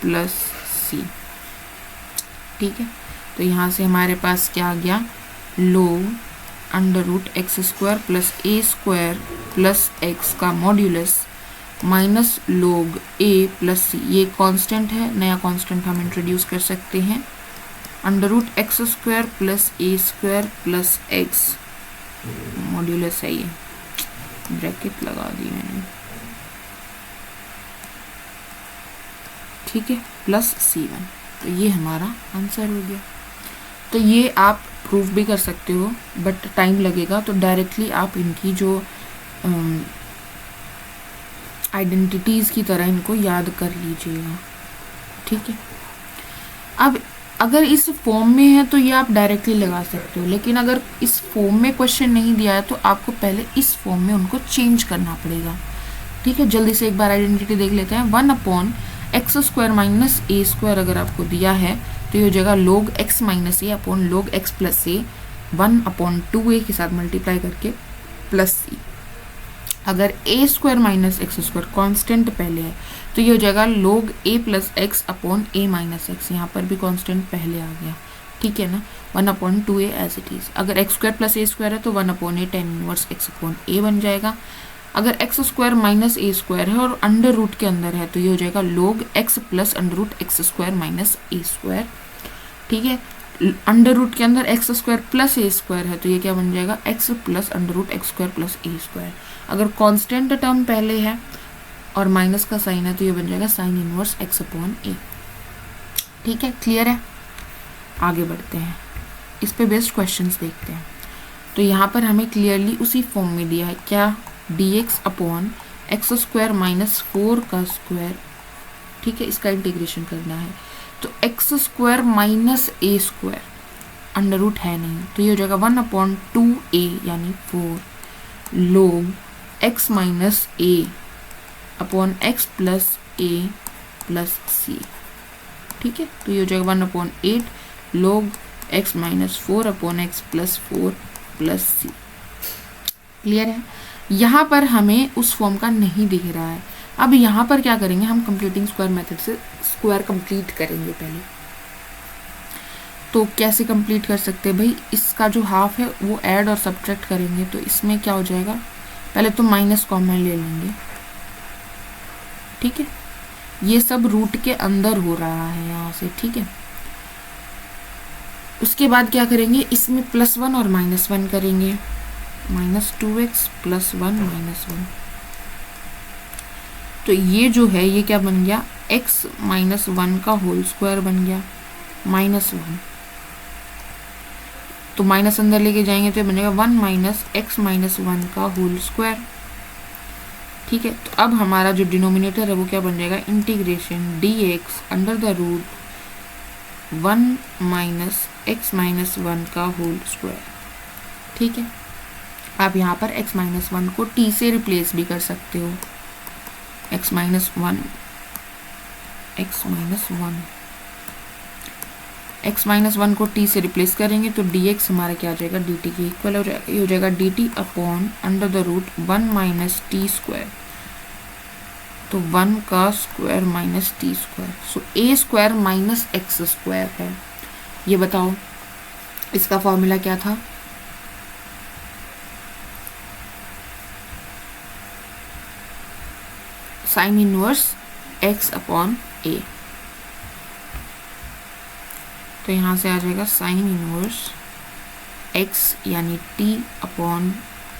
plus c। ठीक है, तो यहाँ से हमारे पास क्या आ गया, log under root x square plus ए स्क्वायर प्लस एक्स का modulus minus log a plus c। ये कांस्टेंट है, नया कांस्टेंट हम इंट्रोड्यूस कर सकते हैं, under root x square plus ए स्क्वायर प्लस एक्स मॉड्यूलस है, ये ब्रैकेट लगा दी मैंने। ठीक है, प्लस c1। तो ये हमारा आंसर हो गया। तो ये आप प्रूफ भी कर सकते हो, बट टाइम लगेगा, तो डायरेक्टली आप इनकी जो आइडेंटिटीज़ की तरह इनको याद कर लीजिएगा। ठीक है, अब अगर इस फॉर्म में है तो ये आप डायरेक्टली लगा सकते हो, लेकिन अगर इस फॉर्म में क्वेश्चन नहीं दिया है तो आपको पहले इस फॉर्म में उनको चेंज करना पड़ेगा। ठीक है, जल्दी से एक बार आइडेंटिटी देख लेते हैं। 1 अपॉन एक्स स्क्वायर माइनस ए स्क्वायर अगर आपको दिया है तो ये हो जाएगा log x minus A upon log x plus A, 1 upon 2a के साथ मल्टीप्लाई करके प्लस c। अगर a square minus x square constant पहले है तो ये हो जाएगा log a plus x upon a minus x, यहाँ पर भी कॉन्स्टेंट पहले आ गया। ठीक है ना, 1 upon 2a as it is. अगर एक्स स्क्वायर प्लस ए स्क्वायर है तो 1 upon a tan inverse x upon a बन जाएगा। अगर एक्स स्क्वायर माइनस ए स्क्वायर है और अंडर रूट के अंदर है तो ये हो जाएगा log x plus under root x square minus ए स्क्वायर। ठीक है, अंडर रूट के अंदर एक्स स्क्वायर प्लस ए स्क्वायर है तो ये क्या बन जाएगा, x plus under root x square plus ए स्क्वायर। अगर कांस्टेंट टर्म पहले है और माइनस का साइन है तो ये बन जाएगा साइन इनवर्स x अपॉन ए। ठीक है, क्लियर है। आगे बढ़ते हैं, इस पे बेस्ड क्वेश्चंस देखते हैं। तो यहाँ पर हमें क्लियरली उसी फॉर्म में दिया है क्या, dx upon X square minus 4 का स्क्वायर। ठीक है, इसका इंटीग्रेशन करना है तो एक्स स्क्वायर माइनस ए स्क्वायर, अंडर रूट है नहीं तो ये हो जाएगा 1 अपॉन 2a यानी 4 log x minus A upon X plus A plus C. ठीक है, तो ये हो जाएगा 1 अपॉन 8 log x minus 4 upon X plus 4 plus C. Clear है। यहाँ पर हमें उस फॉर्म का नहीं दिख रहा है। अब यहाँ पर क्या करेंगे हम, कंप्यूटिंग स्क्वायर मेथड से स्क्वायर कंप्लीट करेंगे पहले। तो कैसे कंप्लीट कर सकते हैं भाई, इसका जो हाफ है वो ऐड और सब्ट्रैक्ट करेंगे, तो इसमें क्या हो जाएगा, पहले तो माइनस कॉमन ले लेंगे, ठीक है। ये सब रूट के अंदर हो रहा है यहाँ से, ठीक है। उसके बाद क्या करेंगे, इसमें +1 और -1 करेंगे, -2x +1 -1। तो ये जो है ये क्या बन गया, x -1 का होल स्क्वायर बन गया, -1। तो माइनस अंदर लेके जाएंगे तो ये बनेगा 1 - x - 1 का होल स्क्वायर, ठीक है। तो अब हमारा जो डिनोमिनेटर है वो क्या बन जाएगा, integration dx under the root 1 - x - 1 का होल स्क्वायर, ठीक है। आप यहाँ पर x - 1 को t से रिप्लेस भी कर सकते हो, x - 1 को t से रिप्लेस करेंगे तो dx हमारा क्या आ जाएगा, dt के इक्वल हो जाएगा, ये हो जाएगा dt upon under the root 1 - t square, तो 1 का square minus t square, so a square minus x square है। ये बताओ इसका फॉर्मूला क्या था, sine inverse x upon a। तो यहाँ से आ जाएगा साइन इनवर्स x यानी t अपॉन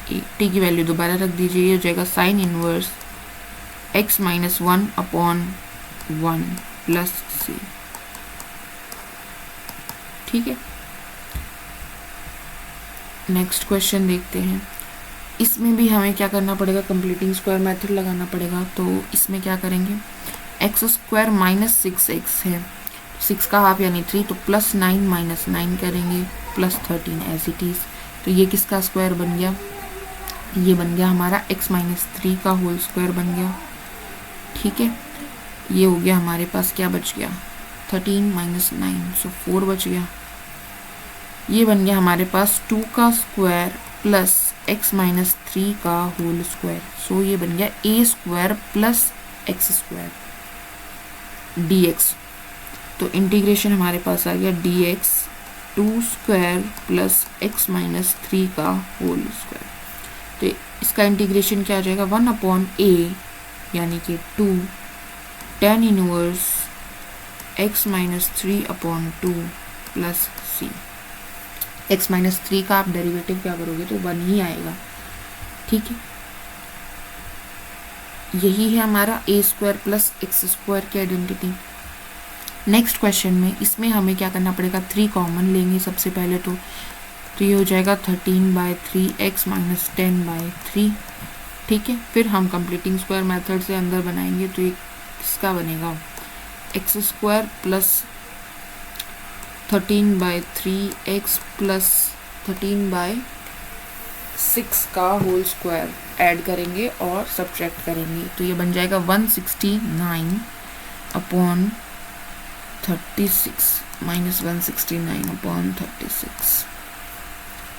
a, t की वैल्यू दोबारा रख दीजिए, ये हो जाएगा sine inverse x - 1 upon 1 plus c, ठीक है। नेक्स्ट क्वेश्चन देखते हैं। इसमें भी हमें क्या करना पड़ेगा, कंप्लीटिंग स्क्वायर मेथड लगाना पड़ेगा। तो इसमें क्या करेंगे, x स्क्वायर माइनस 6x है, 6 का हाफ यानी 3, तो +9 - 9 करेंगे +13 एज इट इज। तो ये किसका स्क्वायर बन गया, ये बन गया हमारा x - 3 का होल स्क्वायर बन गया, ठीक है। ये हो गया हमारे पास, क्या बच गया 13 - 9, सो 4 बच गया। ये बन गया हमारे पास 2 का स्क्वायर प्लस x - 3 का होल स्क्वायर, सो ये बन गया a square plus x square dx। तो इंटीग्रेशन हमारे पास आ गया dx 2 स्क्वायर प्लस x - 3 का होल स्क्वायर। तो इसका इंटीग्रेशन क्या आ जाएगा, 1 अपॉन a यानी कि 2 tan inverse x - 3 upon 2 plus c। x - 3 का आप डेरिवेटिव क्या करोगे तो 1 ही आएगा, ठीक है। यही है हमारा a square plus x square की आइडेंटिटी। नेक्स्ट क्वेश्चन में इसमें हमें क्या करना पड़ेगा, 3 कॉमन लेंगे सबसे पहले। तो ये हो जाएगा 13/3 x - 10/3, ठीक है। फिर हम कंप्लीटिंग स्क्वायर मेथड से अंदर बनाएंगे, तो ये किसका बनेगा, x square plus 13/3x plus 13/6 का होल स्क्वायर ऐड करेंगे और सब्ट्रैक्ट करेंगे, तो ये बन जाएगा 169 अपॉन 36 माइनस 169 अपॉन 36।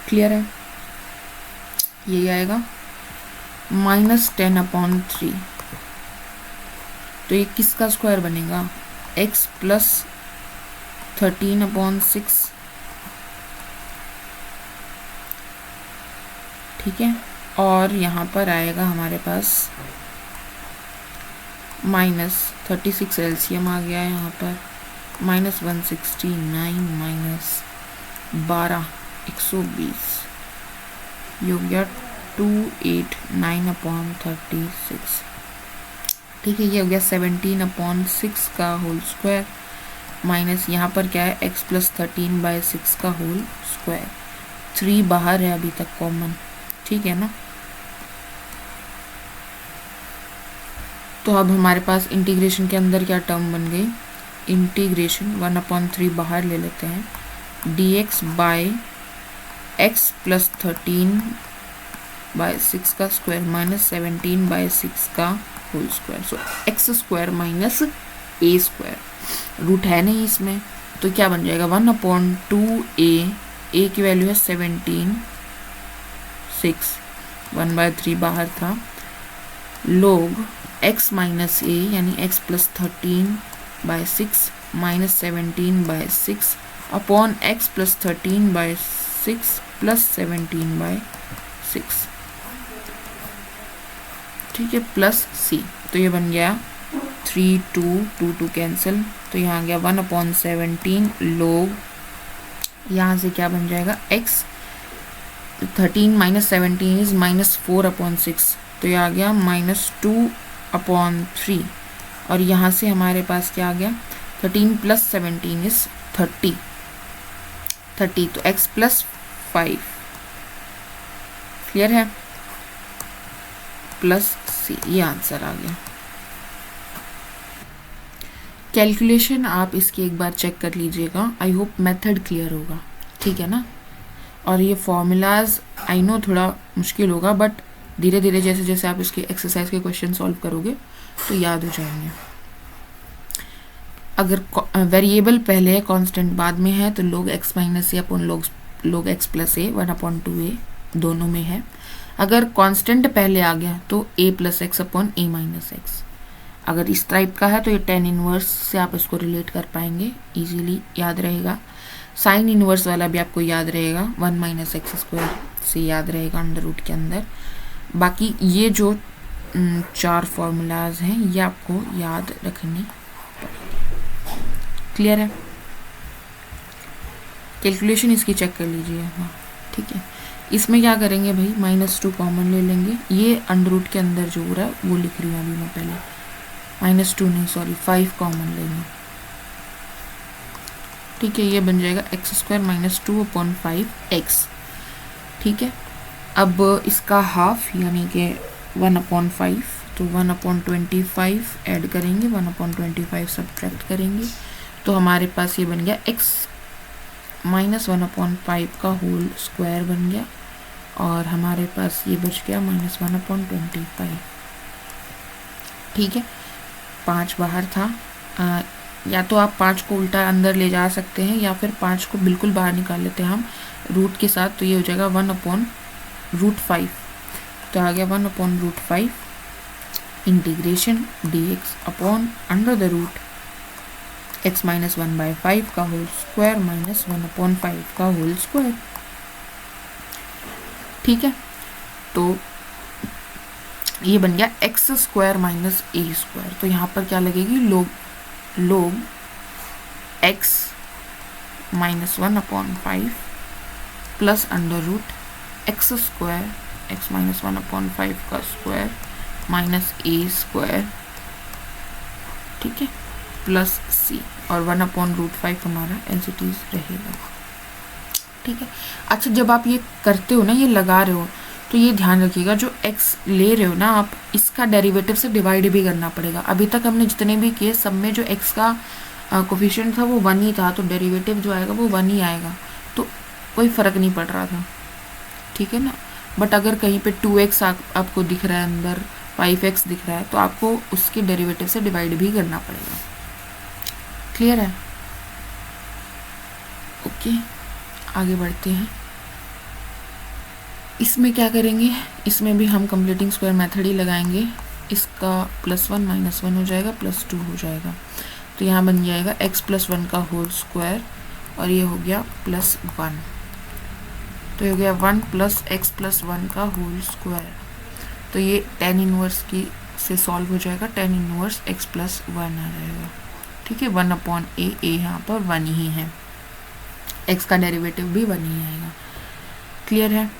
क्लियर है, यही आएगा -10 अपॉन 3। तो ये किसका स्क्वायर बनेगा, x प्लस 13/6, ठीक है। और यहाँ पर आएगा हमारे पास -36 एलसीएम आ गया है यहाँ पर, -169 माइनस 12 120, ये हो गया 289 अपॉन 36, ठीक है। ये हो गया 17/6 का होल स्क्वायर माइनस यहाँ पर क्या है x प्लस 13/6 का होल स्क्वायर। 3 बाहर है अभी तक कॉमन, ठीक है ना। तो अब हमारे पास इंटीग्रेशन के अंदर क्या टर्म बन गई, इंटीग्रेशन 1/3 बाहर ले लेते हैं, dx बाय x प्लस 13/6 का स्क्वायर माइनस 17/6 का whole square, so x square minus a square, root है नहीं इसमें, तो क्या बन जाएगा 1/2a, a की वैल्यू है 17, 6 1/3 बाहर था, लोग x माइनस a यानी x plus 13 by 6 minus 17/6 upon x plus 13/6 plus 17/6, ठीक है, प्लस c। तो ये बन गया 3 2 कैंसिल, तो यहाँ आ गया 1/17 लोग, यहाँ से क्या बन जाएगा x 13 माइनस 17 इज -4/6, तो ये आ गया -2/3, और यहाँ से हमारे पास क्या आ गया 13 प्लस 17 इज 30, तो x प्लस 5, क्लियर है, प्लस c, ये आंसर आ गया। कैलकुलेशन आप इसकी एक बार चेक कर लीजिएगा, आई होप मेथड क्लियर होगा, ठीक है ना। और ये फॉर्मूलाज आई नो थोड़ा मुश्किल होगा, बट धीरे धीरे जैसे जैसे आप इसके एक्सरसाइज के क्वेश्चन सॉल्व करोगे तो याद हो जाएंगे। अगर वेरिएबल पहले है कांस्टेंट बाद में है तो log x minus A upon log x plus A 1/2a दोनों में है। अगर कांस्टेंट पहले आ गया तो a plus x upon a minus x. अगर इस टाइप का है तो ये tan इनवर्स से आप इसको रिलेट कर पाएंगे, इजीली याद रहेगा। साइन इनवर्स वाला भी आपको याद रहेगा, 1 माइनस एक्स स्क्वायर से याद रहेगा अंडर रूट के अंदर। बाकी ये जो 4 फॉर्मूलाज हैं ये आपको याद रखनी पड़ेगी, क्लियर है। कैलकुलेशन इसकी चेक कर लीजिए, हाँ ठीक है। इसमें क्या करेंगे भाई, -2 कॉमन ले लेंगे, ये अंडर रूट के अंदर जो हो रहा है वो लिख रही हूँ अभी मैं पहले, -2 नहीं सॉरी 5 कॉमन लेंगे, ठीक है। ये बन जाएगा x² - 2/5x, ठीक है। अब इसका हाफ यानी कि 1/5, तो 1/25 ऐड करेंगे, 1/25 सब्ट्रैक्ट करेंगे, तो हमारे पास ये बन गया x -1/5 का होल स्क्वायर बन गया, और हमारे पास ये बच गया -1/25, ठीक है। 5 बाहर था, या तो आप 5 को उल्टा अंदर ले जा सकते हैं या फिर 5 को बिल्कुल बाहर निकाल लेते हैं हम रूट के साथ, तो ये हो जाएगा 1/√5, तो आ गया 1/√5 integration dx upon under the root x minus 1/5 का होल स्क्वायर माइनस 1/5 का होल स्क्वायर, ठीक है। तो ये बन गया x² माइनस a², तो यहाँ पर क्या लगेगी, log x minus 1/5 plus under root x² x minus 1/5 का स्क्वायर माइनस a², ठीक है, प्लस c, और 1/√5 हमारा एज इट इज रहेगा, ठीक है। अच्छा, जब आप ये करते हो ना, ये लगा रहे हो, तो ये ध्यान रखिएगा जो x ले रहे हो ना आप, इसका डेरिवेटिव से डिवाइड भी करना पड़ेगा। अभी तक हमने जितने भी किए सब में जो x का कोफिशिएंट था वो 1 ही था, तो डेरिवेटिव जो आएगा वो 1 ही आएगा, तो कोई फ़र्क नहीं पड़ रहा था, ठीक है ना। बट अगर कहीं पे 2x आपको दिख रहा है अंदर, 5x दिख रहा है, तो आपको उसके डेरिवेटिव से डिवाइड भी करना पड़ेगा, क्लियर है। ओके, आगे बढ़ते हैं। इसमें क्या करेंगे, इसमें भी हम कंप्लीटिंग स्क्वायर मेथड ही लगाएंगे। इसका +1 - 1 हो जाएगा, +2 हो जाएगा, तो यहाँ बन जाएगा x + 1 का होल स्क्वायर, और ये हो गया +1, तो ये हो गया 1 + x + 1 का होल स्क्वायर। तो ये tan इनवर्स की से सॉल्व हो जाएगा, tan इनवर्स x + 1 आ जाएगा, ठीक है। 1/a, यहाँ पर 1 ही है, x का डेरिवेटिव भी 1 ही आएगा, क्लियर है।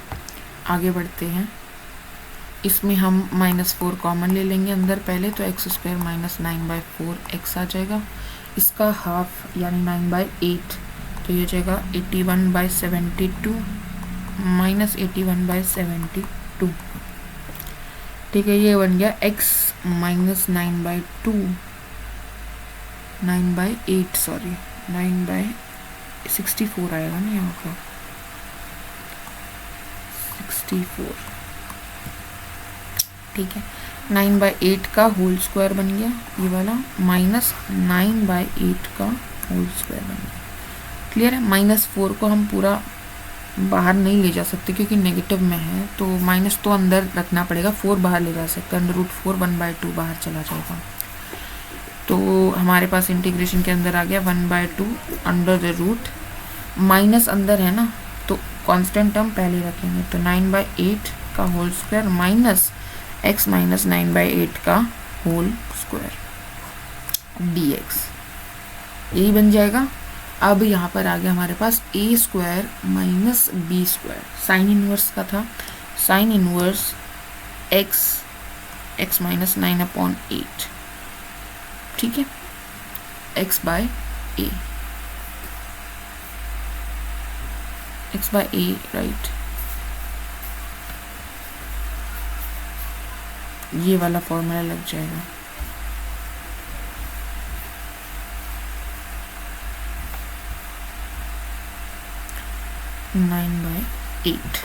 आगे बढ़ते हैं। इसमें हम -4 कॉमन ले लेंगे अंदर पहले, तो x² माइनस 9/4x आ जाएगा। इसका हाफ यानी 9/8, तो ये हो जाएगा 81/72 माइनस 81/72, ठीक है। ये बन गया x माइनस 9/8 सॉरी 9/64 आएगा ना यहाँ पर, 64, ठीक है। 9/8 का होल स्क्वायर बन गया ये वाला, माइनस 9/8 का होल स्क्वायर बन गया, क्लियर है। -4 को हम पूरा बाहर नहीं ले जा सकते क्योंकि नेगेटिव में है, तो माइनस तो अंदर रखना पड़ेगा, 4 बाहर ले जा सकते हैं, √4 1/2 बाहर चला जाएगा। तो हमारे पास इंटीग्रेशन के अंदर आ गया 1/2 अंडर द रूट, माइनस अंदर है ना तो कांस्टेंट टर्म पहले रखेंगे, तो 9/8 का whole square minus x minus 9/8 का होल स्क्वायर dx, यही बन जाएगा। अब यहाँ पर आ गया हमारे पास a square minus b square, sine inverse का था, साइन इनवर्स x माइनस 9/8, ठीक है, x बाय a राइट, ये वाला फॉर्मूला लग जाएगा। नाइन बाय 8,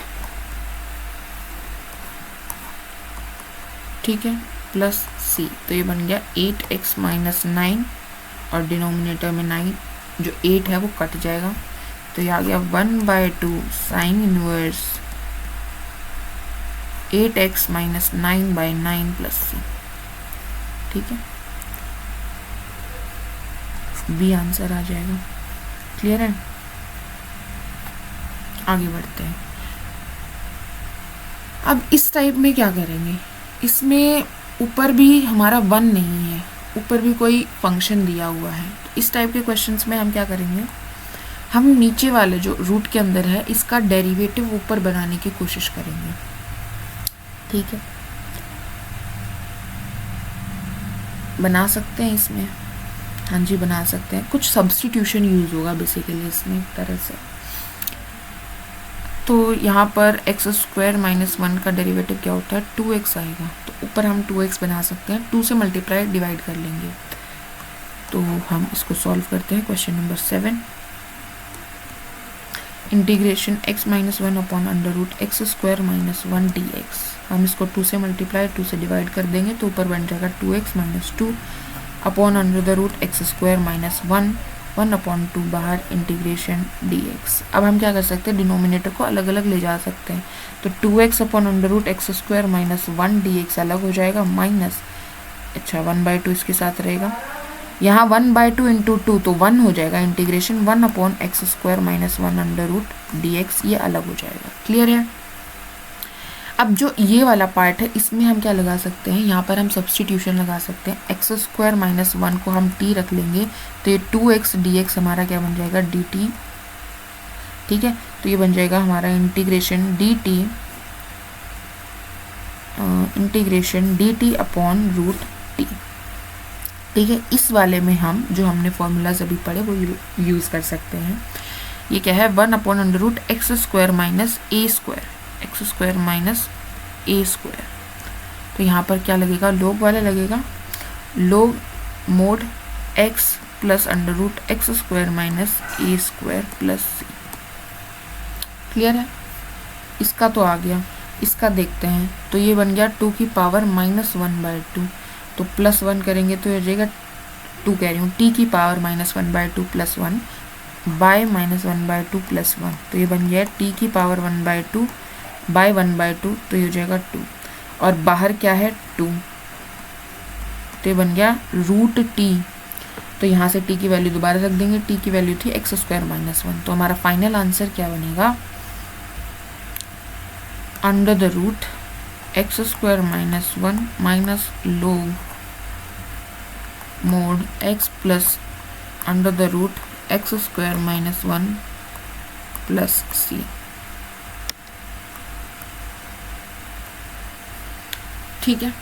ठीक है, प्लस c, तो ये बन गया 8x माइनस 9 और डिनोमिनेटर में 9 जो 8 है वो कट जाएगा, तो ये आ गया 1/2 sine inverse 8x minus 9/9 plus c, ठीक है, बी आंसर आ जाएगा। क्लियर है? आगे बढ़ते हैं। अब इस टाइप में क्या करेंगे, इसमें ऊपर भी हमारा 1 नहीं है, ऊपर भी कोई फंक्शन दिया हुआ है, तो इस टाइप के क्वेश्चंस में हम क्या करेंगे, हम नीचे वाले जो रूट के अंदर है इसका डेरिवेटिव ऊपर बनाने की कोशिश करेंगे, ठीक है, बना सकते हैं इसमें, हाँ जी बना सकते हैं, कुछ सब्स्टिट्यूशन यूज होगा बेसिकली इसमें एक तरह से। तो यहाँ पर x स्क्वायर माइनस 1 का डेरिवेटिव क्या होता है, 2x आएगा, तो ऊपर हम 2x बना सकते हैं, 2 से मल्टीप्लाई डिवाइड कर लेंगे, तो हम इसको सॉल्व करते हैं। Question number 7, integration x minus 1 upon under root x square minus 1 dx, हम इसको 2 से मल्टीप्लाई 2 से डिवाइड कर देंगे, तो ऊपर बन जाएगा 2x minus 2 upon under the root x square minus 1 upon 2 बाहर इंटीग्रेशन dx। अब हम क्या कर सकते हैं, डिनोमिनेटर को अलग अलग ले जा सकते हैं, तो 2x upon under root x square minus 1 dx अलग हो जाएगा, माइनस 1/2 इसके साथ रहेगा, यहाँ 1/2 इंटू 2 तो 1 हो जाएगा, integration 1 upon x square minus 1 under root dx, ये अलग हो जाएगा। क्लियर है? अब जो ये वाला पार्ट है इसमें हम क्या लगा सकते हैं, यहाँ पर हम सब्स्टिट्यूशन लगा सकते हैं, x स्क्वायर माइनस 1 को हम t रख लेंगे, तो ये 2x dx हमारा क्या बन जाएगा, dt, ठीक है, तो ये बन जाएगा हमारा integration dt upon root t, ठीक है। इस वाले में हम जो हमने फॉर्मूलाज अभी पढ़े वो यूज़ कर सकते हैं। ये क्या है, 1 upon under root x square minus ए स्क्वायर, एक्स स्क्वायर माइनस ए स्क्वायर, तो यहाँ पर क्या लगेगा, लोग वाला लगेगा, log mod x plus under root x square minus ए स्क्वायर प्लस सी। क्लियर है? इसका तो आ गया, इसका देखते हैं, तो ये बन गया 2 की पावर माइनस 1/2, तो प्लस 1 करेंगे तो ये जाएगा 2 कह रही हूँ, t की power minus 1/2 plus 1 bye minus 1/2 plus 1, तो ये बन गया t की पावर 1/2 बाय 1/2, तो ये हो जाएगा 2, और बाहर क्या है 2, तो ये बन गया रूट t, तो यहाँ से t की वैल्यू दोबारा रख देंगे, t की वैल्यू थी एक्स स्क्वायर माइनस 1, तो हमारा फाइनल आंसर क्या बनेगा, under the root x square minus 1 minus log mod x plus under the root x square minus 1 plus C. ठीक है,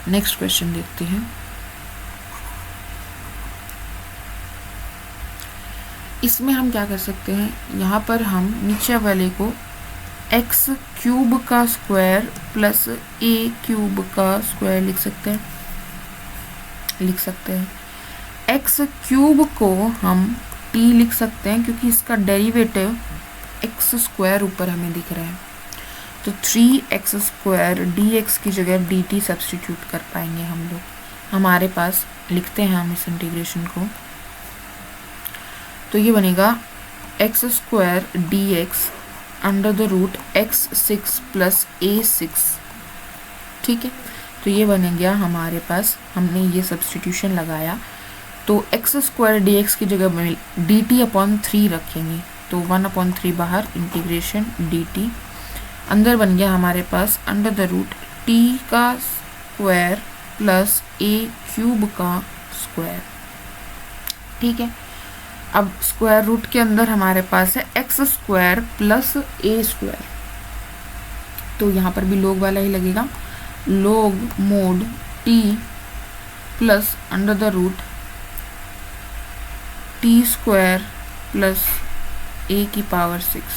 नेक्स्ट क्वेश्चन देखते हैं। इसमें हम क्या कर सकते हैं, यहाँ पर हम नीचे वाले को एक्स क्यूब का स्क्वायर प्लस ए क्यूब का स्क्वायर लिख सकते हैं। एक्स क्यूब को हम टी लिख सकते हैं क्योंकि इसका डेरिवेटिव एक्स स्क्वायर ऊपर हमें दिख रहा है, तो 3x स्क्वायर dx की जगह dt सब्स्टिट्यूट कर पाएंगे हम लोग। हमारे पास लिखते हैं हम इस इंटीग्रेशन को, तो ये बनेगा x square dx under the root x6 plus a6। ठीक है, तो ये बन गया हमारे पास, हमने ये सब्स्टिट्यूशन लगाया तो एक्स स्क्वायर डी एक्स की जगह में डी टी अपॉन 3 रखेंगे, तो 1/3 बाहर, इंटीग्रेशन डी टी, अंदर बन गया हमारे पास अंडर द रूट टी का स्क्वायर प्लस ए क्यूब का स्क्वायर। ठीक है, अब स्क्वायर रूट के अंदर हमारे पास है एक्स स्क्वायर प्लस ए स्क्वायर, तो यहाँ पर भी लोग वाला ही लगेगा, log mod T plus under the root T square plus A की पावर 6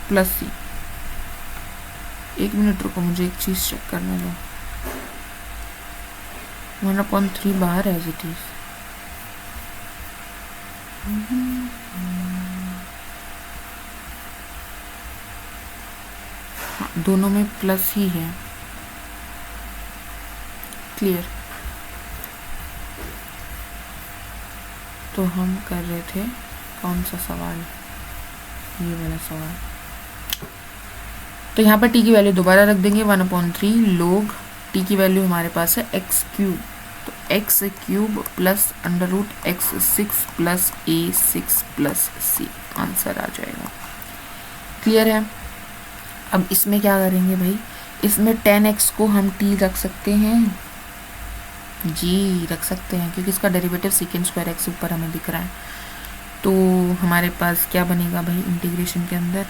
प्लस सी। एक मिनट रुको, मुझे एक चीज चेक करने दो। 1/3 बाहर एज इट इज, हाँ, दोनों में प्लस ही है, क्लियर। तो हम कर रहे थे कौन सा सवाल, ये वाला सवाल। तो यहाँ पर टी की वैल्यू दोबारा रख देंगे 1/3 लोग टी की वैल्यू हमारे पास है एक्स क्यूब, तो X cube plus under root X 6 plus A 6 plus C, answer आ जाएगा। क्लियर है। अब इसमें क्या करेंगे भाई, इसमें 10x को हम t रख सकते हैं जी, रख सकते हैं, क्योंकि इसका डेरिवेटिव सेकेंड स्क्वायर एक्स ऊपर हमें दिख रहा है। तो हमारे पास क्या बनेगा भाई, इंटीग्रेशन के अंदर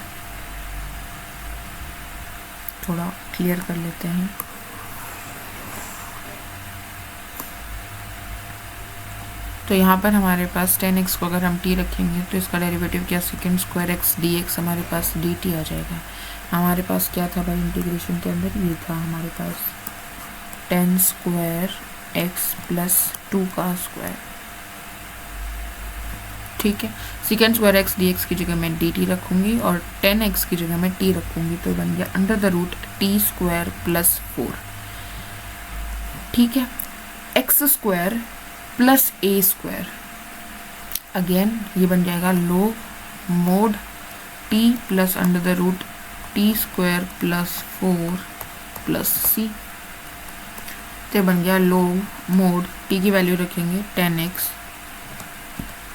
थोड़ा क्लियर कर लेते हैं। तो यहाँ पर हमारे पास 10x को अगर हम t रखेंगे तो इसका डेरिवेटिव क्या, सेकेंड स्क्वायर एक्स dx, हमारे पास dt आ जाएगा। हमारे पास क्या था भाई इंटीग्रेशन के अंदर, ये था हमारे पास 10 स्क्वायर एक्स प्लस 2 का स्क्वायर। ठीक है, सेकेंड स्क्वायर एक्स dx की जगह मैं dt रखूंगी और 10x की जगह मैं t रखूंगी, तो बन गया under the root T square plus 4। ठीक है, एक्स स्क्वायर प्लस ए स्क्वायर, अगेन ये बन जाएगा log mod T plus under the root T square plus 4 plus C, तो बन गया लोग मोड टी की वैल्यू रखेंगे 10x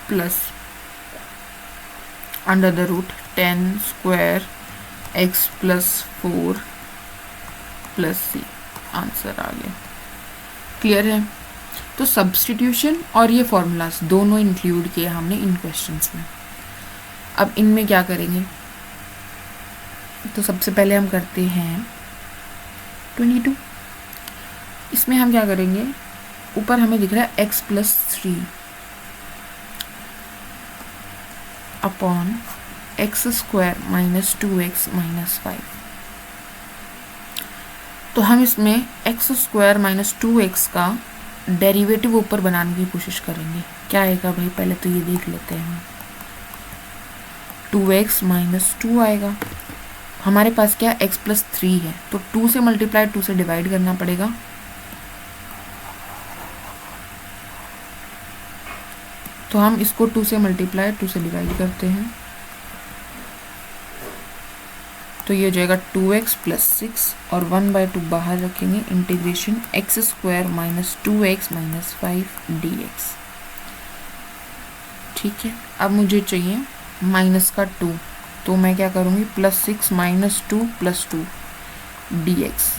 plus under the root 10 square x plus 4 plus C, answer आ गया। क्लियर है। तो सब्स्टिट्यूशन और ये फॉर्मूलाज दोनों इंक्लूड किए हमने इन क्वेश्चंस में। अब इनमें क्या करेंगे, तो सबसे पहले हम करते हैं 22। इसमें हम क्या करेंगे, ऊपर हमें दिख रहा है x plus 3 upon X square minus 2x minus 5। तो हम इसमें एक्स स्क्वायर माइनस 2x का डेरिवेटिव ऊपर बनाने की कोशिश करेंगे। क्या आएगा भाई, पहले तो ये देख लेते हैं। 2x माइनस 2 आएगा, हमारे पास क्या x प्लस 3 है, तो 2 से मल्टीप्लाई 2 से डिवाइड करना पड़ेगा। तो हम इसको 2 से मल्टीप्लाई 2 से डिवाइड करते हैं, तो ये हो जाएगा 2x प्लस 6 और 1/2 बाहर रखेंगे, integration x square minus 2x minus 5 dx। ठीक है, अब मुझे चाहिए माइनस का 2, तो मैं क्या करूँगी, plus 6 minus 2 plus 2 dx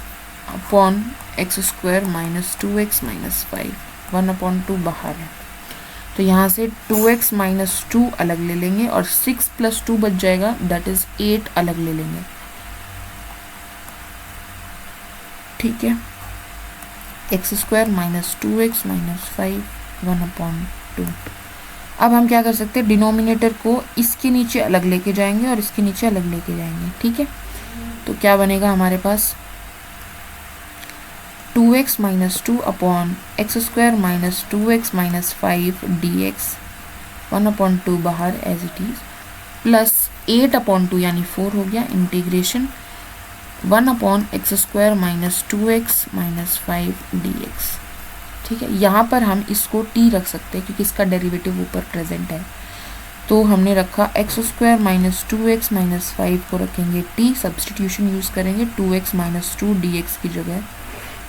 upon X square minus 2x minus 5, 1/2 बाहर है, तो यहाँ से 2x माइनस 2 अलग ले लेंगे और 6 प्लस 2 बच जाएगा, दैट इज 8 अलग ले लेंगे। ठीक है, X square minus 2x minus 5 1/2। अब हम क्या कर सकते हैं, डिनोमिनेटर को इसके नीचे अलग लेके जाएंगे और इसके नीचे अलग लेके जाएंगे। ठीक है, तो क्या बनेगा हमारे पास 2x minus 2 upon X square minus 2x minus 5 dx 1/2 बाहर एज इट इज, प्लस 8/2 यानी 4 हो गया, integration 1/x square minus 2x minus 5 dx। ठीक है, यहाँ पर हम इसको t रख सकते हैं क्योंकि इसका डेरिवेटिव ऊपर प्रेजेंट है, तो हमने रखा x square minus 2x minus 5 को रखेंगे t, सब्स्टिट्यूशन यूज करेंगे 2x माइनस 2 dx की जगह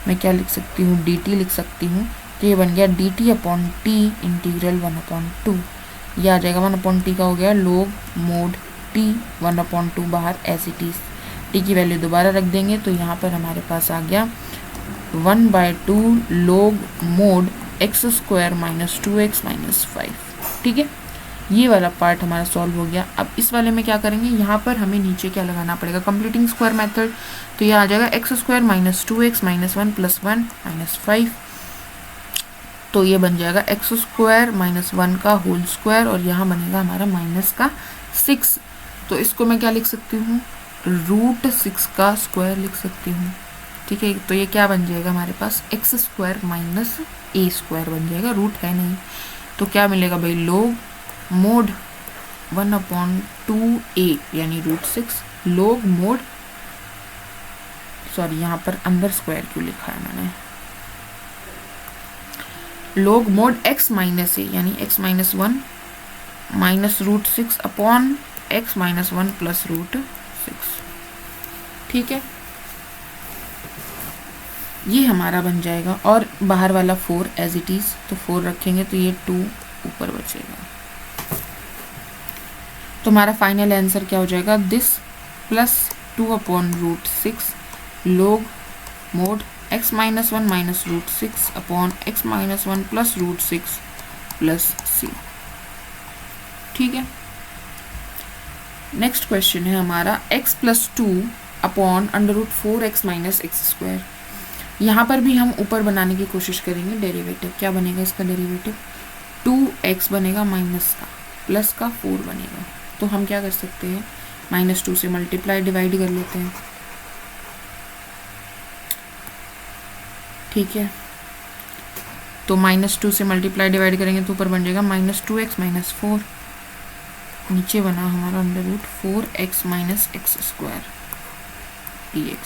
मैं क्या लिख सकती हूँ, dt लिख सकती हूँ। तो ये बन गया dt अपॉन टी इंटीग्रल 1/2। ये आ जाएगा 1/t का हो गया log mod t 1/2 बाहर एज इट इज। टी की वैल्यू दोबारा रख देंगे तो यहाँ पर हमारे पास आ गया 1/2 log mod x square minus 2x minus 5। ठीक है, ये वाला पार्ट हमारा सॉल्व हो गया। अब इस वाले में क्या करेंगे, यहाँ पर हमें नीचे क्या लगाना पड़ेगा, कंप्लीटिंग स्क्वायर मेथड। तो ये आ जाएगा x square minus 2x minus 1 plus 1 minus 5। तो ये बन जाएगा x स्क्वायर माइनस 1 का होल स्क्वायर और यहाँ बनेगा हमारा माइनस का 6। तो इसको मैं क्या लिख सकती हूँ, √6 का स्क्वायर लिख सकती हूँ। ठीक है, तो ये क्या बन जाएगा हमारे पास, x square minus a square बन जाएगा, रूट है नहीं। तो क्या मिलेगा भाई, लोग मोड 1/2a यानी √6 लोग मोड, सॉरी यहाँ पर अंदर स्क्वायर क्यों लिखा है मैंने, लोग मोड x माइनस a यानी x minus 1 minus √6 upon x minus 1 plus √6। ठीक है, ये हमारा बन जाएगा और बाहर वाला 4 एज इट इज, तो 4 रखेंगे तो ये 2 ऊपर बचेगा। तो हमारा फाइनल आंसर क्या हो जाएगा, this plus 2/√6 log mod x minus 1 minus √6 upon x minus 1 plus √6 plus c। ठीक है, नेक्स्ट क्वेश्चन है हमारा x plus 2 upon √4x minus x square. यहाँ पर भी हम ऊपर बनाने की कोशिश करेंगे डेरिवेटिव। क्या बनेगा इसका डेरिवेटिव, 2x बनेगा माइनस का, प्लस का 4 बनेगा। तो हम क्या कर सकते हैं, -2 से मल्टीप्लाई डिवाइड कर लेते हैं। ठीक है, तो -2 से मल्टीप्लाई डिवाइड करेंगे तो ऊपर बन जाएगा -2x माइनस 4, नीचे बना हमारा √4x minus x square dx।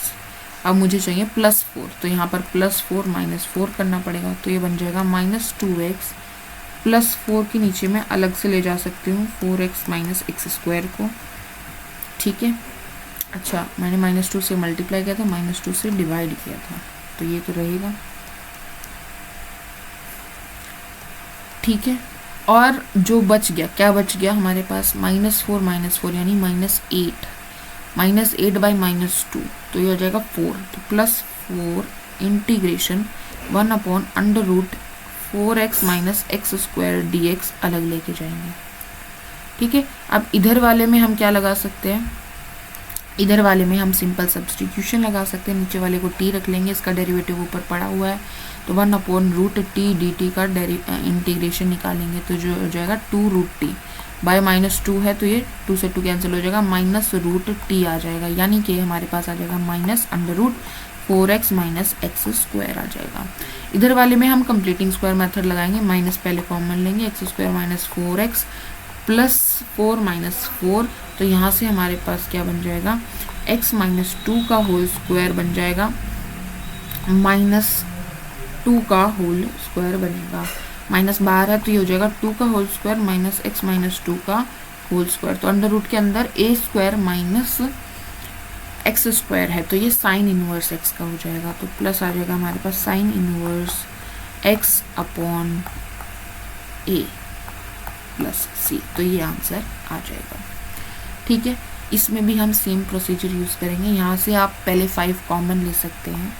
अब मुझे चाहिए +4, तो यहाँ पर +4 -4 करना पड़ेगा। तो ये बन जाएगा -2x प्लस 4 के नीचे मैं अलग से ले जा सकती हूँ 4x माइनस x स्क्वायर को। ठीक है, अच्छा मैंने -2 से मल्टीप्लाई किया था, -2 से डिवाइड किया था, तो ये तो रहेगा। ठीक है, और जो बच गया, क्या बच गया हमारे पास, -4 यानी -8, -8 बाई -2, तो ये हो जाएगा 4। तो +4 integration 1/√4x minus x square dx अलग लेके जाएंगे। ठीक है, अब इधर वाले में हम क्या लगा सकते हैं, इधर वाले में हम सिंपल सब्स्टिट्यूशन लगा सकते हैं। नीचे वाले को t रख लेंगे, इसका डेरिवेटिव ऊपर पड़ा हुआ है, तो 1/√t dt का इंटीग्रेशन निकालेंगे तो जो हो जाएगा 2√t बाय -2 है, तो ये 2 से 2 कैंसिल हो जाएगा, -√t आ जाएगा, यानी कि हमारे पास आ जाएगा -√4x माइनस x स्क्वायर आ जाएगा। इधर वाले में हम कंप्लीटिंग स्क्वायर मेथड लगाएंगे, माइनस पहले कॉमन लेंगे, x square minus 4x plus 4 minus 4, तो यहाँ से हमारे पास क्या बन जाएगा, x माइनस 2 का होल स्क्वायर बन जाएगा, -2 का होल स्क्वायर बनेगा, माइनस बाहर है तो ये हो जाएगा 2 का whole square minus x minus 2 का होल स्क्वायर। तो अंडर रूट के अंदर a square minus x square है, तो ये साइन इनवर्स x का हो जाएगा, तो प्लस आ जाएगा हमारे पास sine inverse x upon a plus c, तो ये आंसर आ जाएगा। ठीक है, इसमें भी हम सेम प्रोसीजर यूज़ करेंगे। यहाँ से आप पहले 5 कॉमन ले सकते हैं।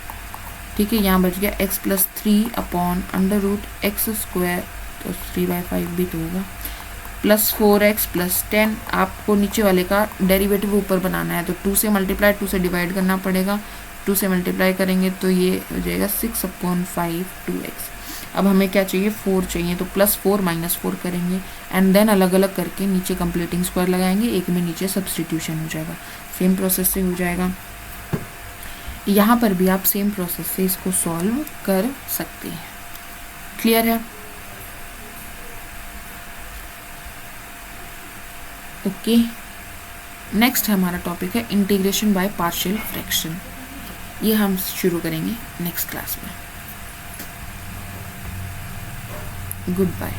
ठीक है, यहाँ बच गया x plus 3 upon √x square, तो 3/5 भी तो होगा, प्लस 4x प्लस 10। आपको नीचे वाले का डेरिवेटिव ऊपर बनाना है, तो 2 से मल्टीप्लाई 2 से डिवाइड करना पड़ेगा, 2 से मल्टीप्लाई करेंगे तो ये हो जाएगा 6/5 2x। अब हमें क्या चाहिए, 4 चाहिए, तो +4 -4 करेंगे एंड देन अलग अलग करके नीचे कंप्लीटिंग स्क्वायर लगाएंगे, एक में नीचे सब्सटीट्यूशन हो जाएगा, सेम प्रोसेस से हो जाएगा। यहाँ पर भी आप सेम प्रोसेस से इसको सॉल्व कर सकते हैं। क्लियर है? ओके, नेक्स्ट हमारा टॉपिक है इंटीग्रेशन बाय पार्शियल फ्रैक्शन। ये हम शुरू करेंगे नेक्स्ट क्लास में। Good bye.